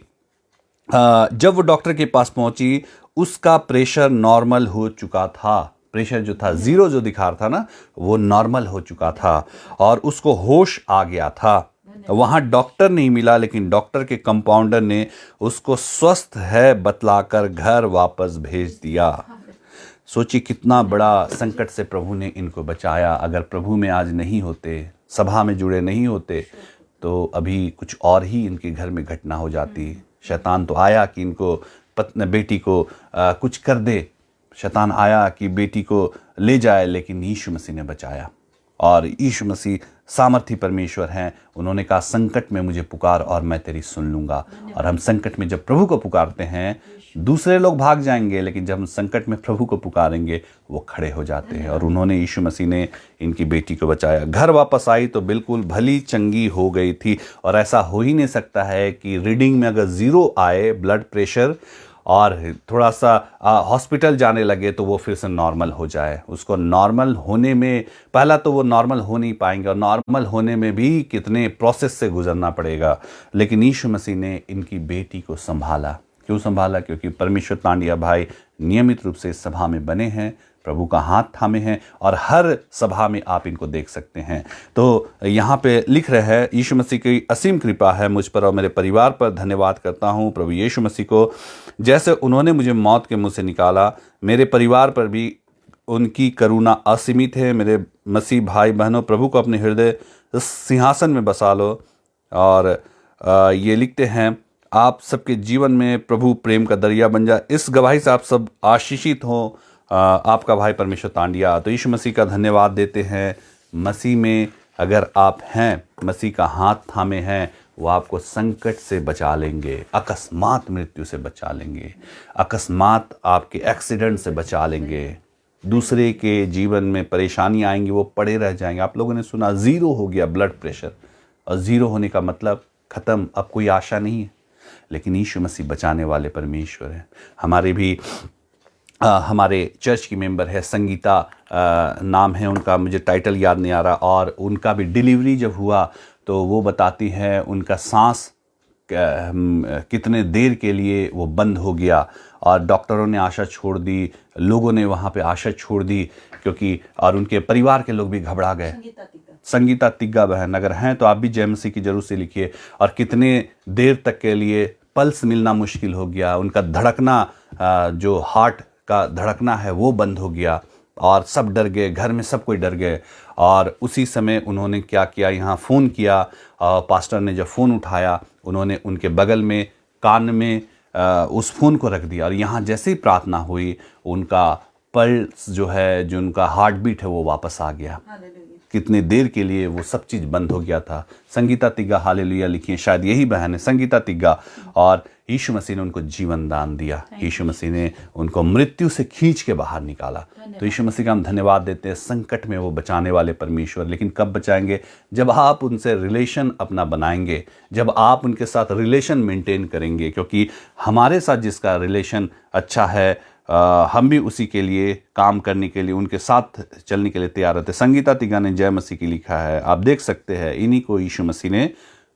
जब वो डॉक्टर के पास पहुंची उसका प्रेशर नॉर्मल हो चुका था। प्रेशर जो था, ज़ीरो जो दिखा रहा था ना, वो नॉर्मल हो चुका था और उसको होश आ गया था। वहाँ डॉक्टर नहीं मिला, लेकिन डॉक्टर के कंपाउंडर ने उसको स्वस्थ है बतलाकर घर वापस भेज दिया। सोचिए कितना बड़ा संकट से प्रभु ने इनको बचाया। अगर प्रभु में आज नहीं होते, सभा में जुड़े नहीं होते, तो अभी कुछ और ही इनके घर में घटना हो जाती। शैतान तो आया कि इनको बेटी को कुछ कर दे, शैतान आया कि बेटी को ले जाए, लेकिन यीशु मसीह ने बचाया। और यीशु मसीह सामर्थी परमेश्वर हैं। उन्होंने कहा संकट में मुझे पुकार और मैं तेरी सुन लूँगा। और हम संकट में जब प्रभु को पुकारते हैं, दूसरे लोग भाग जाएंगे, लेकिन जब हम संकट में प्रभु को पुकारेंगे वो खड़े हो जाते हैं। और उन्होंने, यीशु मसीह ने इनकी बेटी को बचाया। घर वापस आई तो बिल्कुल भली चंगी हो गई थी। और ऐसा हो ही नहीं सकता है कि रीडिंग में अगर ज़ीरो आए ब्लड प्रेशर और थोड़ा सा हॉस्पिटल जाने लगे तो वो फिर से नॉर्मल हो जाए। उसको नॉर्मल होने में, पहला तो वो नॉर्मल हो नहीं पाएंगे और नॉर्मल होने में भी कितने प्रोसेस से गुजरना पड़ेगा। लेकिन यीशु मसीह ने इनकी बेटी को संभाला। क्यों संभाला? क्योंकि परमेश्वर तांडिया भाई नियमित रूप से इस सभा में बने हैं, प्रभु का हाथ थामे हैं, और हर सभा में आप इनको देख सकते हैं। तो यहाँ पे लिख रहे हैं, यीशु मसीह की असीम कृपा है मुझ पर और मेरे परिवार पर। धन्यवाद करता हूँ प्रभु यीशु मसीह को, जैसे उन्होंने मुझे मौत के मुँह से निकाला, मेरे परिवार पर भी उनकी करुणा असीमित है। मेरे मसीह भाई बहनों, प्रभु को अपने हृदय सिंहासन में बसा लो। और ये लिखते हैं, आप सबके जीवन में प्रभु प्रेम का दरिया बन जाए। इस गवाही से आप सब आशीषित हो। आपका भाई परमेश्वर तांडिया। तो यीशु मसीह का धन्यवाद देते हैं। मसीह में अगर आप हैं, मसीह का हाथ थामे हैं, वो आपको संकट से बचा लेंगे, अकस्मात मृत्यु से बचा लेंगे, अकस्मात आपके एक्सीडेंट से बचा लेंगे। दूसरे के जीवन में परेशानी आएंगी, वो पड़े रह जाएंगे। आप लोगों ने सुना ज़ीरो हो गया ब्लड प्रेशर, और ज़ीरो होने का मतलब ख़त्म, अब कोई आशा नहीं है। लेकिन यीशु मसीह बचाने वाले परमेश्वर हैं। हमारे भी हमारे चर्च की मेंबर है संगीता, नाम है उनका, मुझे टाइटल याद नहीं आ रहा, और उनका भी डिलीवरी जब हुआ तो वो बताती है उनका सांस कितने देर के लिए वो बंद हो गया और डॉक्टरों ने आशा छोड़ दी, लोगों ने वहाँ पे आशा छोड़ दी, क्योंकि और उनके परिवार के लोग भी घबरा गए। संगीता तिग्गा बहन अगर हैं तो आप भी जय मसीह की जरूर से लिखिए। और कितने देर तक के लिए पल्स मिलना मुश्किल हो गया, उनका धड़कना, जो हार्ट का धड़कना है वो बंद हो गया और सब डर गए, घर में सब कोई डर गए। और उसी समय उन्होंने क्या किया, यहाँ फ़ोन किया, पास्टर ने जब फ़ोन उठाया उन्होंने उनके बगल में कान में उस फ़ोन को रख दिया और यहाँ जैसे ही प्रार्थना हुई उनका पल्स जो है, जो उनका हार्ट बीट है वो वापस आ गया। कितने देर के लिए वो सब चीज़ बंद हो गया था। संगीता तिग्गा हालेलुया लिखिए, शायद यही बहन है संगीता तिग्गा। और यीशु मसीह ने उनको जीवन दान दिया, यीशु मसीह ने उनको मृत्यु से खींच के बाहर निकाला। तो यीशु मसीह का हम धन्यवाद देते हैं। संकट में वो बचाने वाले परमेश्वर, लेकिन कब बचाएंगे? जब आप उनसे रिलेशन अपना बनाएंगे, जब आप उनके साथ रिलेशन मेंटेन करेंगे, क्योंकि हमारे साथ जिसका रिलेशन अच्छा है हम भी उसी के लिए काम करने के लिए, उनके साथ चलने के लिए तैयार रहते। संगीता तिग्गा ने जय मसीह की लिखा है, आप देख सकते हैं, इन्हीं को यीशु मसीह ने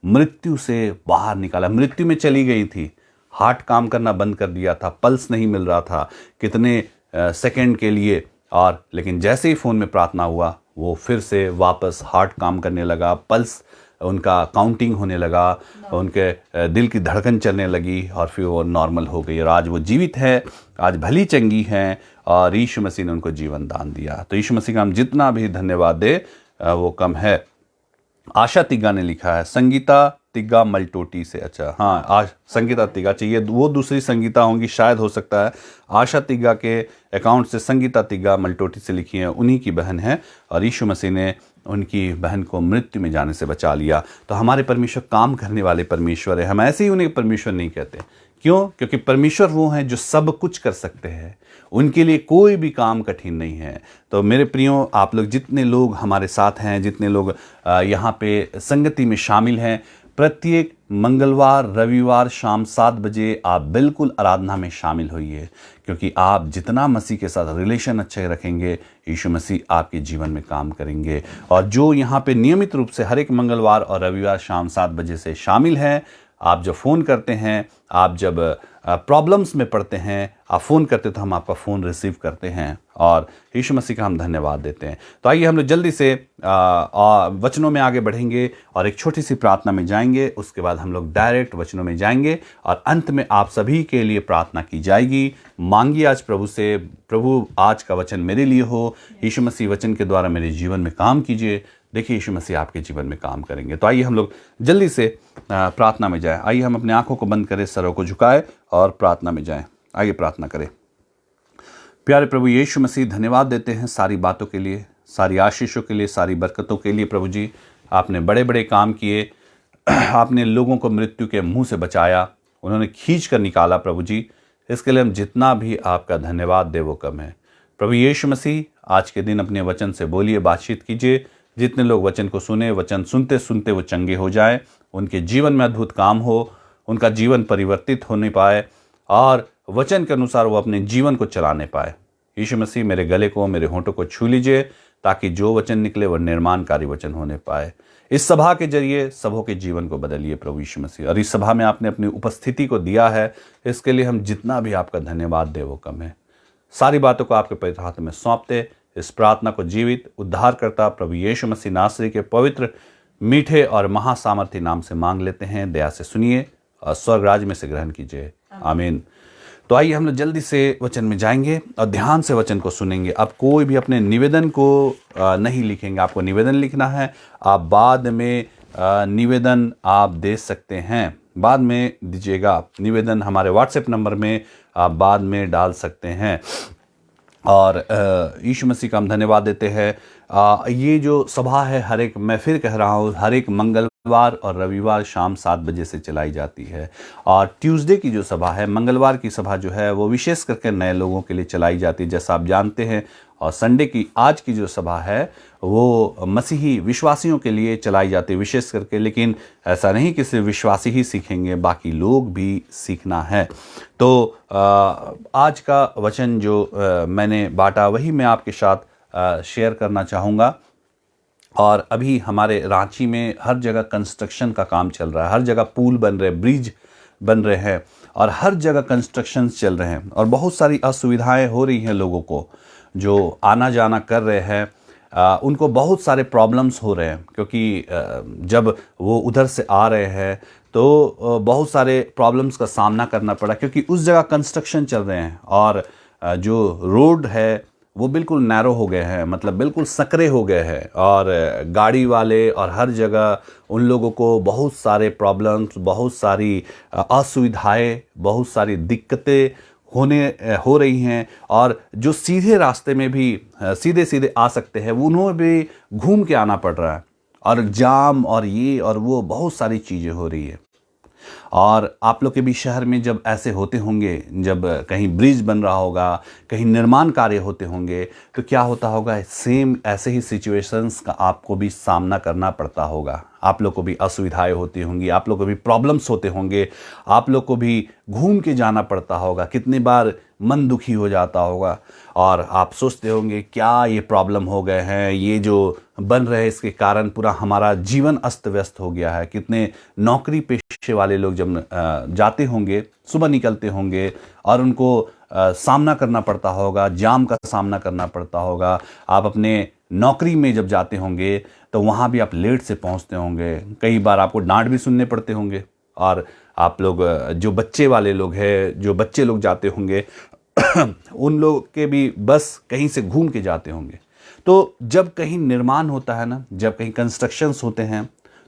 मृत्यु से बाहर निकाला। मृत्यु में चली गई थी, हार्ट काम करना बंद कर दिया था, पल्स नहीं मिल रहा था कितने सेकंड के लिए, और लेकिन जैसे ही फ़ोन में प्रार्थना हुआ वो फिर से वापस हार्ट काम करने लगा, पल्स उनका काउंटिंग होने लगा, उनके दिल की धड़कन चलने लगी और फिर वो नॉर्मल हो गई। और आज वो जीवित है, आज भली चंगी हैं और यीशु मसीह ने उनको जीवन दान दिया। तो यीशु मसीह का हम जितना भी धन्यवाद दे वो कम है। आशा तिग्गा ने लिखा है, संगीता तिग्गा मलटोटी से, अच्छा हाँ संगीता तिग्गा चाहिए, वो दूसरी संगीता होंगी शायद, हो सकता है। आशा तिग्गा के अकाउंट से संगीता तिग्गा मलटोटी से लिखी है, उन्हीं की बहन है और यीशु मसीह ने उनकी बहन को मृत्यु में जाने से बचा लिया। तो हमारे परमेश्वर काम करने वाले परमेश्वर है, हम ऐसे ही उन्हें परमेश्वर नहीं कहते। क्यों? क्योंकि परमेश्वर वो हैं जो सब कुछ कर सकते हैं, उनके लिए कोई भी काम कठिन नहीं है। तो मेरे प्रियो, आप लोग जितने लोग हमारे साथ हैं, जितने लोग यहाँ पे संगति में शामिल हैं, प्रत्येक मंगलवार रविवार शाम 7 बजे आप बिल्कुल आराधना में शामिल होइए, क्योंकि आप जितना मसीह के साथ रिलेशन अच्छे रखेंगे, यीशु मसीह आपके जीवन में काम करेंगे। और जो यहाँ पे नियमित रूप से हर एक मंगलवार और रविवार शाम 7 बजे से शामिल हैं, आप जब फ़ोन करते हैं, आप जब प्रॉब्लम्स में पड़ते हैं, आप फ़ोन करते तो हम आपका फ़ोन रिसीव करते हैं और यीशु मसीह का हम धन्यवाद देते हैं। तो आइए हम लोग जल्दी से वचनों में आगे बढ़ेंगे और एक छोटी सी प्रार्थना में जाएंगे। उसके बाद हम लोग डायरेक्ट वचनों में जाएंगे और अंत में आप सभी के लिए प्रार्थना की जाएगी। मांगिए आज प्रभु से, प्रभु आज का वचन मेरे लिए हो, यीशु मसीह वचन के द्वारा मेरे जीवन में काम कीजिए। देखिए यीशु मसीह आपके जीवन में काम करेंगे। तो आइए हम लोग जल्दी से प्रार्थना में जाएं। आइए हम अपने आंखों को बंद करें, सरों को झुकाएं और प्रार्थना में जाएं। आइए प्रार्थना करें। प्यारे प्रभु यीशु मसीह, धन्यवाद देते हैं सारी बातों के लिए, सारी आशीषों के लिए, सारी बरकतों के लिए। प्रभु जी, आपने बड़े बड़े काम किए, आपने लोगों को मृत्यु के मुंह से बचाया, उन्होंने खींच कर निकाला। प्रभु जी, इसके लिए हम जितना भी आपका धन्यवाद दे वो कम है। प्रभु यीशु मसीह, आज के दिन अपने वचन से बोलिए, बातचीत कीजिए। जितने लोग वचन को सुने, वचन सुनते सुनते वो चंगे हो जाए, उनके जीवन में अद्भुत काम हो, उनका जीवन परिवर्तित होने पाए और वचन के अनुसार वो अपने जीवन को चलाने पाए। यीशु मसीह, मेरे गले को, मेरे होंठों को छू लीजिए, ताकि जो वचन निकले वह निर्माणकारी वचन होने पाए। इस सभा के जरिए सबों के जीवन को बदलिए प्रभु यीशु मसीह। और इस सभा में आपने अपनी उपस्थिति को दिया है, इसके लिए हम जितना भी आपका धन्यवाद दे वो कम है। सारी बातों को आपके पवित्र हाथ में सौंपते इस प्रार्थना को जीवित उद्धारकर्ता प्रभु यीशु मसीह नासरी के पवित्र, मीठे और महासामर्थी नाम से मांग लेते हैं। दया से सुनिए और स्वर्ग राज्य में से ग्रहण कीजिए, आमीन। तो आइए हम लोग जल्दी से वचन में जाएंगे और ध्यान से वचन को सुनेंगे। अब कोई भी अपने निवेदन को नहीं लिखेंगे, आपको निवेदन लिखना है। आप बाद में निवेदन आप दे सकते हैं, बाद में दीजिएगा निवेदन, हमारे व्हाट्सएप नंबर में आप बाद में डाल सकते हैं। और यीशु मसीह का हम धन्यवाद देते हैं। ये जो सभा है, हर एक, मैं फिर कह रहा हूँ, हर एक मंगलवार और रविवार शाम 7 बजे से चलाई जाती है। और ट्यूसडे की जो सभा है, मंगलवार की सभा जो है, वो विशेष करके नए लोगों के लिए चलाई जाती है, जैसा आप जानते हैं। और संडे की आज की जो सभा है वो मसीही विश्वासियों के लिए चलाई जाती है विशेष करके, लेकिन ऐसा नहीं कि सिर्फ विश्वासी ही सीखेंगे, बाकी लोग भी सीखना है। तो आज का वचन जो मैंने बांटा वही मैं आपके साथ शेयर करना चाहूँगा। और अभी हमारे रांची में हर जगह कंस्ट्रक्शन का काम चल रहा है, हर जगह पुल बन रहे हैं, ब्रिज बन रहे हैं और हर जगह कंस्ट्रक्शन चल रहे हैं और बहुत सारी असुविधाएं हो रही हैं लोगों को जो आना जाना कर रहे हैं। उनको बहुत सारे प्रॉब्लम्स हो रहे हैं क्योंकि जब वो उधर से आ रहे हैं तो बहुत सारे प्रॉब्लम्स का सामना करना पड़ा क्योंकि उस जगह कंस्ट्रक्शन चल रहे हैं और जो रोड है वो बिल्कुल नैरो हो गए हैं, मतलब बिल्कुल सकरे हो गए हैं और गाड़ी वाले और हर जगह उन लोगों को बहुत सारे प्रॉब्लम्स, बहुत सारी असुविधाएं, बहुत सारी दिक्कतें हो रही हैं और जो सीधे रास्ते में भी सीधे सीधे आ सकते हैं उन्हें भी घूम के आना पड़ रहा है और जाम और ये और वो बहुत सारी चीज़ें हो रही है। और आप लोग के भी शहर में जब ऐसे होते होंगे, जब कहीं ब्रिज बन रहा होगा, कहीं निर्माण कार्य होते होंगे तो क्या होता होगा, सेम ऐसे ही सिचुएशंस का आपको भी सामना करना पड़ता होगा। आप लोग को भी असुविधाएं होती होंगी, आप लोग को भी प्रॉब्लम्स होते होंगे, आप लोग को भी घूम के जाना पड़ता होगा, कितनी बार मन दुखी हो जाता होगा और आप सोचते होंगे क्या ये प्रॉब्लम हो गए हैं, ये जो बन रहे हैं इसके कारण पूरा हमारा जीवन अस्त व्यस्त हो गया है। कितने नौकरी पेशे वाले लोग जब जाते होंगे, सुबह निकलते होंगे और उनको सामना करना पड़ता होगा, जाम का सामना करना पड़ता होगा। आप अपने नौकरी में जब जाते होंगे तो वहाँ भी आप लेट से पहुँचते होंगे, कई बार आपको डांट भी सुनने पड़ते होंगे और आप लोग जो बच्चे वाले लोग हैं, जो बच्चे लोग जाते होंगे उन लोग के भी बस कहीं से घूम के जाते होंगे। तो जब कहीं निर्माण होता है ना, जब कहीं कंस्ट्रक्शंस होते हैं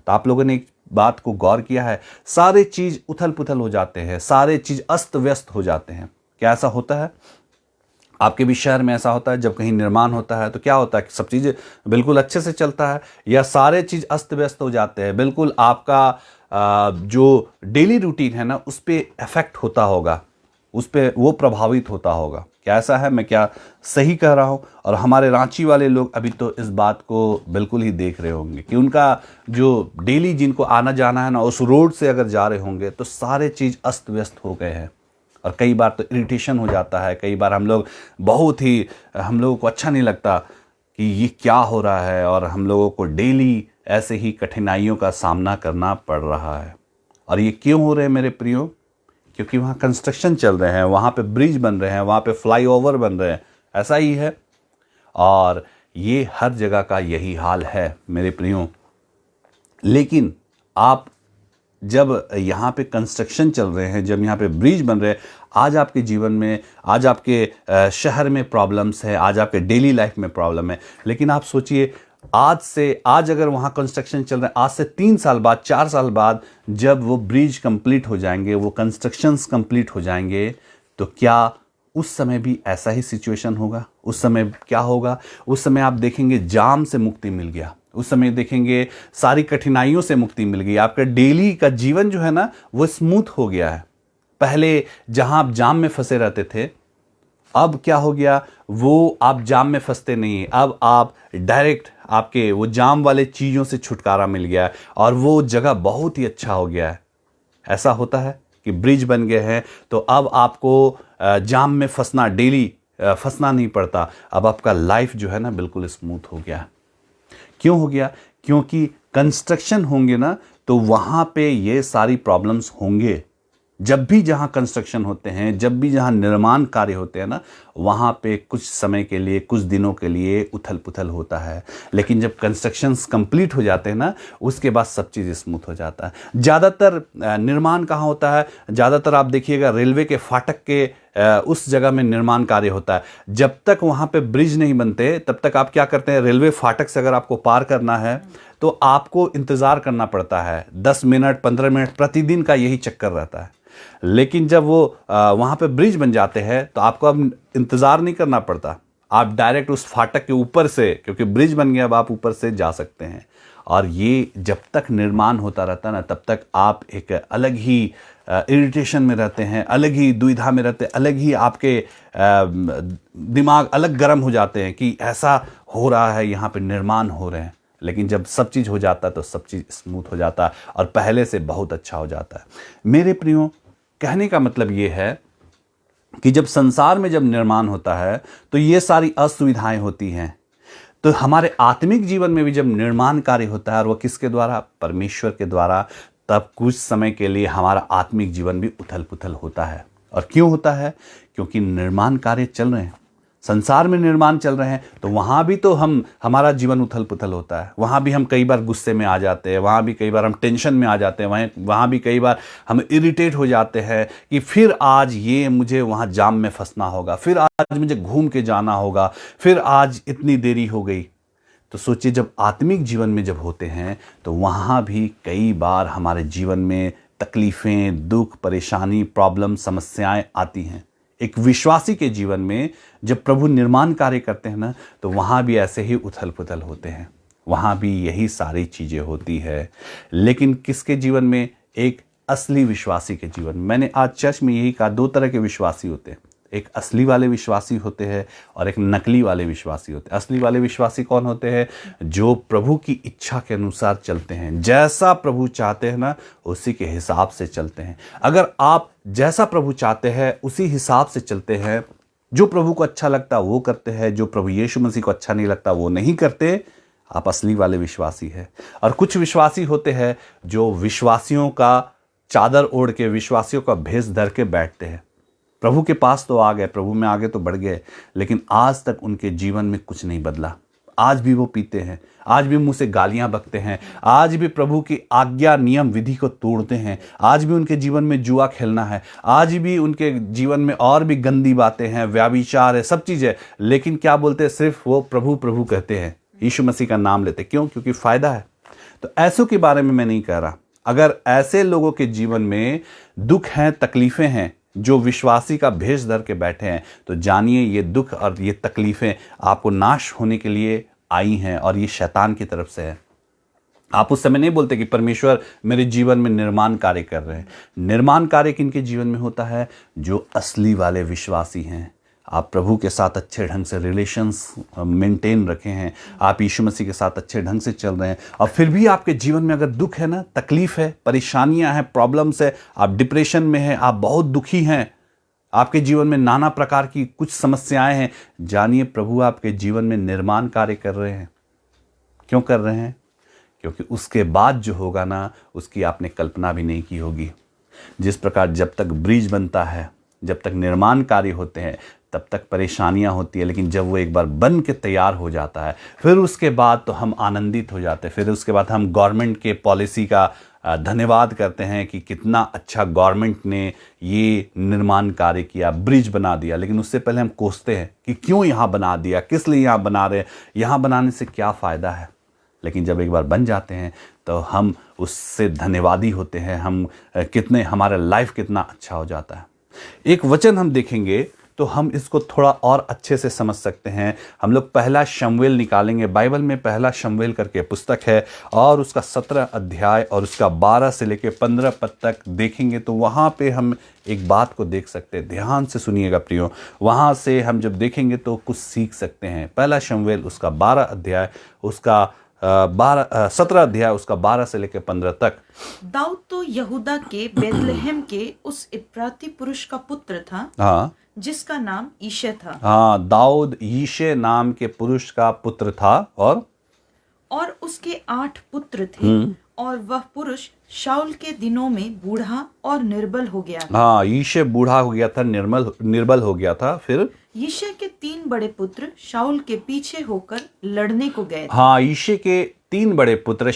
तो आप लोगों ने एक बात को गौर किया है, सारे चीज़ उथल पुथल हो जाते हैं, सारे चीज़ अस्त व्यस्त हो जाते हैं। क्या ऐसा होता है? आपके भी शहर में ऐसा होता है जब कहीं निर्माण होता है तो क्या होता है कि सब चीज़ बिल्कुल अच्छे से चलता है या सारे चीज़ अस्त व्यस्त हो जाते हैं? बिल्कुल आपका जो डेली रूटीन है ना उस पर इफेक्ट होता होगा, उस पर वो प्रभावित होता होगा। क्या ऐसा है? मैं क्या सही कह रहा हूँ? और हमारे रांची वाले लोग अभी तो इस बात को बिल्कुल ही देख रहे होंगे कि उनका जो डेली जिनको आना जाना है ना, उस रोड से अगर जा रहे होंगे तो सारे चीज़ अस्त व्यस्त हो गए हैं और कई बार तो इरिटेशन हो जाता है। कई बार हम लोगों को अच्छा नहीं लगता कि ये क्या हो रहा है और हम लोगों को डेली ऐसे ही कठिनाइयों का सामना करना पड़ रहा है। और ये क्यों हो रहे हैं मेरे प्रियो? क्योंकि वहाँ कंस्ट्रक्शन चल रहे हैं, वहाँ पे ब्रिज बन रहे हैं, वहाँ पे फ्लाईओवर बन रहे हैं, ऐसा ही है। और ये हर जगह का यही हाल है मेरे प्रियो। लेकिन आप जब यहाँ पे कंस्ट्रक्शन चल रहे हैं, जब यहाँ पे ब्रिज बन रहे हैं, आज आपके जीवन में, आज आपके शहर में प्रॉब्लम्स है, आज आपके डेली लाइफ में प्रॉब्लम है। लेकिन आप सोचिए आज अगर वहाँ कंस्ट्रक्शन चल रहा है, आज से 3 साल बाद, 4 साल बाद जब वो ब्रिज कंप्लीट हो जाएंगे, वो कंस्ट्रक्शंस कंप्लीट हो जाएंगे, तो क्या उस समय भी ऐसा ही सिचुएशन होगा? उस समय क्या होगा? उस समय आप देखेंगे जाम से मुक्ति मिल गया, उस समय देखेंगे सारी कठिनाइयों से मुक्ति मिल गई, आपका डेली का जीवन जो है ना वो स्मूथ हो गया है। पहले जहां आप जाम में फंसे रहते थे, अब क्या हो गया, वो आप जाम में फंसते नहीं, अब आप डायरेक्ट आपके वो जाम वाले चीज़ों से छुटकारा मिल गया है और वो जगह बहुत ही अच्छा हो गया है। ऐसा होता है कि ब्रिज बन गए हैं तो अब आपको जाम में फंसना, डेली फंसना नहीं पड़ता। अब आपका लाइफ जो है ना बिल्कुल स्मूथ हो गया। क्यों हो गया? क्योंकि कंस्ट्रक्शन होंगे ना तो वहाँ पे ये सारी प्रॉब्लम्स होंगे। जब भी जहाँ कंस्ट्रक्शन होते हैं, जब भी जहाँ निर्माण कार्य होते हैं ना, वहाँ पे कुछ समय के लिए, कुछ दिनों के लिए उथल पुथल होता है। लेकिन जब कंस्ट्रक्शंस कंप्लीट हो जाते हैं ना, उसके बाद सब चीज़ स्मूथ हो जाता है। ज़्यादातर निर्माण कहाँ होता है? ज़्यादातर आप देखिएगा रेलवे के फाटक के उस जगह में निर्माण कार्य होता है। जब तक वहाँ पे ब्रिज नहीं बनते तब तक आप क्या करते हैं, रेलवे फाटक से अगर आपको पार करना है तो आपको इंतज़ार करना पड़ता है। 10 मिनट 15 मिनट प्रतिदिन का यही चक्कर रहता है। लेकिन जब वो वहाँ पे ब्रिज बन जाते हैं तो आपको अब इंतज़ार नहीं करना पड़ता, आप डायरेक्ट उस फाटक के ऊपर से, क्योंकि ब्रिज बन गया, अब आप ऊपर से जा सकते हैं। और ये जब तक निर्माण होता रहता है ना, तब तक आप एक अलग ही इरिटेशन में रहते हैं, अलग ही दुविधा में रहते हैं, अलग ही आपके दिमाग अलग गर्म हो जाते हैं कि ऐसा हो रहा है, यहाँ पे निर्माण हो रहे हैं। लेकिन जब सब चीज़ हो जाता है तो सब चीज़ स्मूथ हो जाता है और पहले से बहुत अच्छा हो जाता है। मेरे प्रियो, कहने का मतलब ये है कि जब संसार में जब निर्माण होता है तो ये सारी असुविधाएं होती हैं, तो हमारे आत्मिक जीवन में भी जब निर्माण कार्य होता है, और वह किसके द्वारा? परमेश्वर के द्वारा, तब कुछ समय के लिए हमारा आत्मिक जीवन भी उथल पुथल होता है। और क्यों होता है? क्योंकि निर्माण कार्य चल रहे हैं, संसार में निर्माण चल रहे हैं, तो वहाँ भी तो हमारा जीवन उथल पुथल होता है। वहाँ भी हम कई बार गुस्से में आ जाते हैं, वहाँ भी कई बार हम टेंशन में आ जाते हैं, वहाँ भी कई बार हम इरिटेट हो जाते हैं कि फिर आज ये मुझे वहाँ जाम में फंसना होगा, फिर आज मुझे घूम के जाना होगा, फिर आज इतनी देरी हो गई। तो सोचिए, जब आत्मिक जीवन में जब होते हैं तो वहाँ भी कई बार हमारे जीवन में तकलीफ़ें, दुख, परेशानी, प्रॉब्लम, समस्याएं आती हैं। एक विश्वासी के जीवन में जब प्रभु निर्माण कार्य करते हैं ना, तो वहाँ भी ऐसे ही उथल पुथल होते हैं, वहाँ भी यही सारी चीज़ें होती है। लेकिन किसके जीवन में? एक असली विश्वासी के जीवन में। मैंने आज चर्च में यही कहा, दो तरह के विश्वासी होते हैं, एक असली वाले विश्वासी होते हैं और एक नकली वाले विश्वासी होते हैं। असली वाले विश्वासी कौन होते हैं? जो प्रभु की इच्छा के अनुसार चलते हैं, जैसा प्रभु चाहते हैं ना उसी के हिसाब से चलते हैं। अगर आप जैसा प्रभु चाहते हैं उसी हिसाब से चलते हैं, जो प्रभु को अच्छा लगता है वो करते हैं, जो प्रभु यीशु मसीह को अच्छा नहीं लगता वो नहीं करते, आप असली वाले विश्वासी हैं। और कुछ विश्वासी होते हैं जो विश्वासियों का चादर ओढ़ के, विश्वासियों का भेष धर के बैठते हैं। प्रभु के पास तो आ गए, प्रभु में आगे तो बढ़ गए, लेकिन आज तक उनके जीवन में कुछ नहीं बदला। आज भी वो पीते हैं, आज भी मुंह से गालियां बकते हैं, आज भी प्रभु की आज्ञा, नियम, विधि को तोड़ते हैं, आज भी उनके जीवन में जुआ खेलना है, आज भी उनके जीवन में और भी गंदी बातें हैं, व्याभिचार है, सब चीज़ है। लेकिन क्या बोलते हैं? सिर्फ वो प्रभु प्रभु कहते हैं, यीशु मसीह का नाम लेते। क्यों? क्योंकि फ़ायदा है। तो ऐसों के बारे में मैं नहीं कह रहा। अगर ऐसे लोगों के जीवन में दुख हैं, तकलीफ़ें हैं, जो विश्वासी का भेष धर के बैठे हैं, तो जानिए ये दुख और ये तकलीफ़ें आपको नाश होने के लिए आई हैं और ये शैतान की तरफ से है। आप उस समय नहीं बोलते कि परमेश्वर मेरे जीवन में निर्माण कार्य कर रहे हैं। निर्माण कार्य किनके जीवन में होता है? जो असली वाले विश्वासी हैं। आप प्रभु के साथ अच्छे ढंग से रिलेशंस मेंटेन रखे हैं, आप यीशु मसीह के साथ अच्छे ढंग से चल रहे हैं, और फिर भी आपके जीवन में अगर दुख है ना, तकलीफ़ है, परेशानियां हैं, प्रॉब्लम्स है, आप डिप्रेशन में हैं, आप बहुत दुखी हैं, आपके जीवन में नाना प्रकार की कुछ समस्याएं हैं, जानिए प्रभु आपके जीवन में निर्माण कार्य कर रहे हैं। क्यों कर रहे हैं? क्योंकि उसके बाद जो होगा ना, उसकी आपने कल्पना भी नहीं की होगी। जिस प्रकार जब तक ब्रिज बनता है, जब तक निर्माण कार्य होते हैं, तब तक परेशानियां होती है, लेकिन जब वो एक बार बन के तैयार हो जाता है, फिर उसके बाद तो हम आनंदित हो जाते हैं। फिर उसके बाद हम गवर्नमेंट के पॉलिसी का धन्यवाद करते हैं कि कितना अच्छा गवर्नमेंट ने ये निर्माण कार्य किया, ब्रिज बना दिया। लेकिन उससे पहले हम कोसते हैं कि क्यों यहाँ बना दिया, किस लिए यहाँ बना रहे हैं, यहाँ बनाने से क्या फ़ायदा है। लेकिन जब एक बार बन जाते हैं तो हम उससे धन्यवादी होते हैं, हम कितने, हमारा लाइफ कितना अच्छा हो जाता है। एक वचन हम देखेंगे तो हम इसको थोड़ा और अच्छे से समझ सकते हैं। हम लोग पहला शमूएल निकालेंगे। बाइबल में पहला शमूएल करके पुस्तक है, और उसका 17 अध्याय और उसका 12 से लेकर 15 पद तक देखेंगे तो वहाँ पे हम एक बात को देख सकते हैं। ध्यान से सुनिएगा प्रियो, वहाँ से हम जब देखेंगे तो कुछ सीख सकते हैं। पहला शमूएल उसका 12 अध्याय उसका 17 अध्याय उसका 12 से लेकर 15 तक। दाऊद तो यहूदा के बेथलेहम के उस इफ्राती पुरुष का पुत्र था, हाँ, जिसका नाम ईशे था। हाँ, दाऊद ईशे नाम के पुरुष का पुत्र था, और उसके 8 पुत्र थे, और वह पुरुष शाऊल के दिनों में बूढ़ा और निर्बल हो गया था। हाँ, ईशे बूढ़ा हो गया था, निर्बल हो गया था। फिर ईशे के 3 बड़े पुत्र शाऊल के पीछे होकर लड़ने को गए थे। हाँ, ईशे के 3 बड़े पुत्र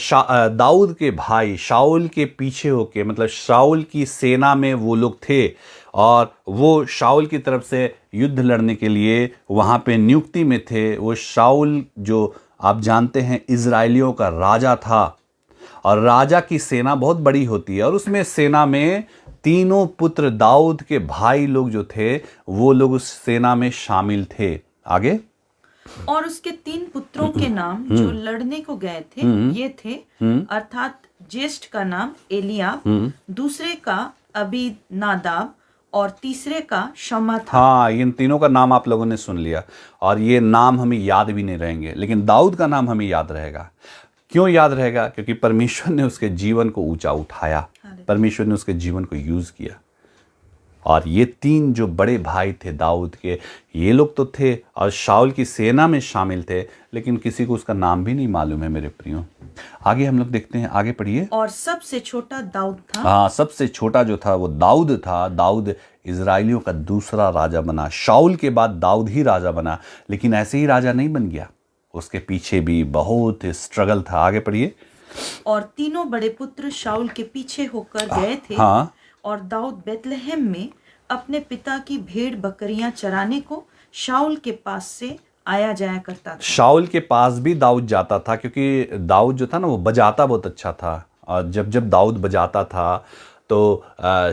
दाऊद के भाई शाऊल के पीछे होके, मतलब शाऊल की सेना में वो लोग थे, और वो शाऊल की तरफ से युद्ध लड़ने के लिए वहाँ पे नियुक्ति में थे। वो शाऊल, जो आप जानते हैं इजराइलियों का राजा था, और राजा की सेना बहुत बड़ी होती है, और उसमें सेना में तीनों पुत्र दाऊद के भाई लोग जो थे वो लोग उस सेना में शामिल थे। आगे और उसके 3 पुत्रों के नाम जो लड़ने को गए थे ये थे, अर्थात ज्येष्ठ का नाम एलियाब, दूसरे का अबीनादाब और तीसरे का शम्मा था। हाँ, इन तीनों का नाम आप लोगों ने सुन लिया और ये नाम हमें याद भी नहीं रहेंगे, लेकिन दाऊद का नाम हमें याद रहेगा। क्यों याद रहेगा? क्योंकि परमेश्वर ने उसके जीवन को ऊंचा उठाया, परमेश्वर ने उसके जीवन को यूज किया। और ये 3 जो बड़े भाई थे दाऊद के, ये लोग तो थे और शाऊल की सेना में शामिल थे, लेकिन किसी को उसका नाम भी नहीं मालूम है मेरे प्रियो। आगे हम लोग देखते हैं, आगे पढ़िए। और सबसे छोटा दाऊद था। हाँ, सबसे छोटा जो था वो दाऊद था। दाऊद इजराइलियों का दूसरा राजा बना। शाऊल के बाद दाऊद ही राजा बना, लेकिन ऐसे ही राजा नहीं बन गया, उसके पीछे भी बहुत स्ट्रगल था। आगे पढ़िए। और तीनों बड़े पुत्र शाऊल के पीछे होकर गए थे। हाँ। और दाऊद बेतलहम में अपने पिता की भेड़ बकरियां चराने को शाऊल के पास से आया जाया करता था। शाऊल के पास भी दाऊद जाता था, क्योंकि दाऊद जो था ना वो बजाता बहुत अच्छा था, और जब जब दाऊद बजाता था तो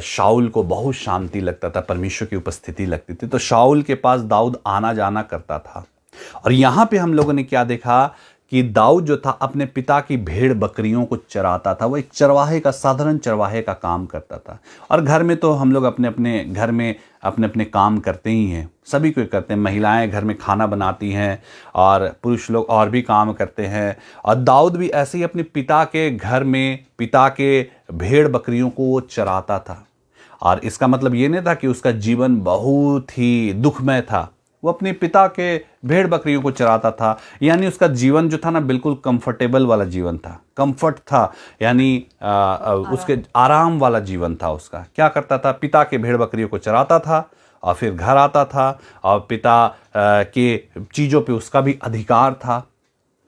शाऊल को बहुत शांति लगता था, परमेश्वर की उपस्थिति लगती थी, तो शाऊल के पास दाऊद आना जाना करता था। और यहाँ पे हम लोगों ने क्या देखा कि दाऊद जो था अपने पिता की भेड़ बकरियों को चराता था। वो एक चरवाहे का, साधारण चरवाहे का काम करता था। और घर में तो हम लोग अपने अपने घर में अपने अपने काम करते ही हैं, सभी कोई करते हैं। महिलाएं घर में खाना बनाती हैं और पुरुष लोग और भी काम करते हैं। और दाऊद भी ऐसे ही अपने पिता के घर में पिता के भेड़ बकरियों को वो चराता था। और इसका मतलब ये नहीं था कि उसका जीवन बहुत ही दुखमय था, वो अपने पिता के भेड़ बकरियों को चराता था। यानी उसका जीवन जो था ना बिल्कुल कंफर्टेबल वाला जीवन था, कंफर्ट था, यानी उसके आराम वाला जीवन था उसका। क्या करता था? पिता के भेड़ बकरियों को चराता था और फिर घर आता था, और पिता के चीज़ों पे उसका भी अधिकार था।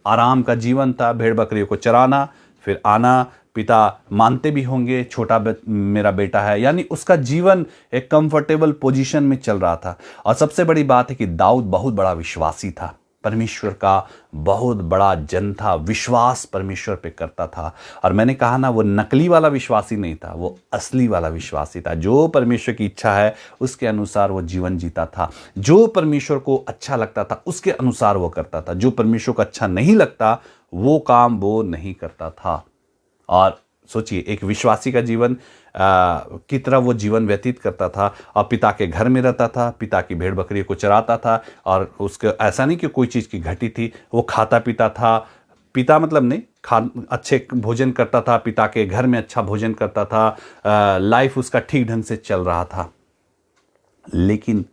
आराम का जीवन था, भेड़ बकरियों को चराना, फिर आना। पिता मानते भी होंगे छोटा मेरा बेटा है, यानी उसका जीवन एक कंफर्टेबल पोजीशन में चल रहा था। और सबसे बड़ी बात है कि दाऊद बहुत बड़ा विश्वासी था, परमेश्वर का बहुत बड़ा जन था, विश्वास परमेश्वर पे करता था। और मैंने कहा ना, वो नकली वाला विश्वासी नहीं था, वो असली वाला विश्वासी था। जो परमेश्वर की इच्छा है उसके अनुसार वो जीवन जीता था, जो परमेश्वर को अच्छा लगता था उसके अनुसार वो करता था, जो परमेश्वर को अच्छा नहीं लगता वो काम वो नहीं करता था। और सोचिए, एक विश्वासी का जीवन की तरह वो जीवन व्यतीत करता था, और पिता के घर में रहता था, पिता की भेड़ बकरी को चराता था। और उसके ऐसा नहीं कि कोई चीज़ की घटी थी, वो खाता पीता था। पिता मतलब नहीं, अच्छे भोजन करता था, पिता के घर में अच्छा भोजन करता था, लाइफ उसका ठीक ढंग से चल रहा था। लेकिन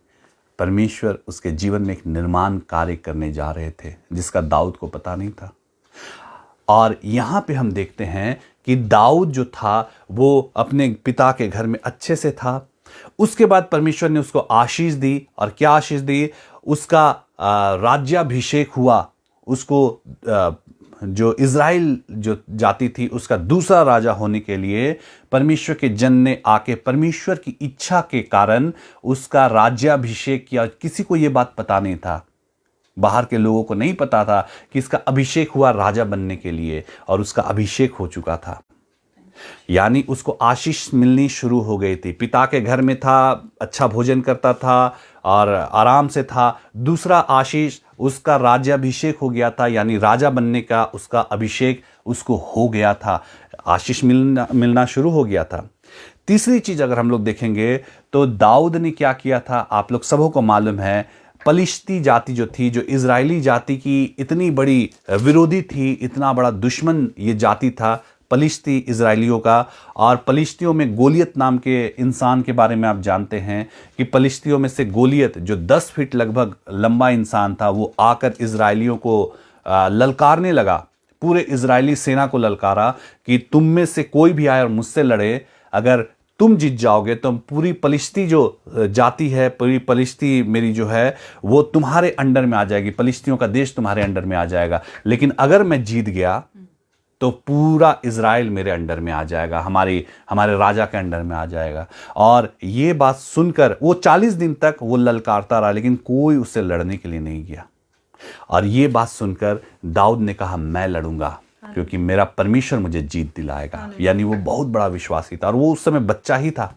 परमेश्वर उसके जीवन में एक निर्माण कार्य करने जा रहे थे, जिसका दाऊद को पता नहीं था। और यहाँ पे हम देखते हैं कि दाऊद जो था वो अपने पिता के घर में अच्छे से था। उसके बाद परमेश्वर ने उसको आशीष दी, और क्या आशीष दी? उसका राज्याभिषेक हुआ। उसको जो इज़राइल जो जाति थी उसका दूसरा राजा होने के लिए परमेश्वर के जन ने आके परमेश्वर की इच्छा के कारण उसका राज्याभिषेक किया। किसी को ये बात पता नहीं था, बाहर के लोगों को नहीं पता था कि इसका अभिषेक हुआ राजा बनने के लिए, और उसका अभिषेक हो चुका था। यानी उसको आशीष मिलनी शुरू हो गई थी। पिता के घर में था, अच्छा भोजन करता था और आराम से था। दूसरा आशीष, उसका राज्याभिषेक हो गया था, यानी राजा बनने का उसका अभिषेक उसको हो गया था, आशीष मिलना शुरू हो गया था। तीसरी चीज अगर हम लोग देखेंगे तो दाऊद ने क्या किया था, आप लोग सबों को मालूम है। पलिश्ती जाति जो थी, जो इजरायली जाति की इतनी बड़ी विरोधी थी, इतना बड़ा दुश्मन ये जाति था पलिश्ती इजरायलियों का। और पलिश्तियों में गोलियत नाम के इंसान के बारे में आप जानते हैं कि पलिश्तियों में से गोलियत जो 10 फीट लगभग लंबा इंसान था, वो आकर इजरायलियों को ललकारने लगा, पूरे इजरायली सेना को ललकारा कि तुम में से कोई भी आए और मुझसे लड़े, अगर तुम जीत जाओगे तो पूरी पलिश्ती जो जाति है, पूरी पलिश्ती मेरी जो है वो तुम्हारे अंडर में आ जाएगी, पलिश्तियों का देश तुम्हारे अंडर में आ जाएगा। लेकिन अगर मैं जीत गया तो पूरा इजराइल मेरे अंडर में आ जाएगा, हमारे राजा के अंडर में आ जाएगा। और ये बात सुनकर वो 40 दिन तक वो ललकारता रहा, लेकिन कोई उससे लड़ने के लिए नहीं गया। और ये बात सुनकर दाऊद ने कहा, मैं लड़ूंगा क्योंकि मेरा परमेश्वर मुझे जीत दिलाएगा। यानी वो बहुत बड़ा विश्वासी था, और वो उस समय बच्चा ही था,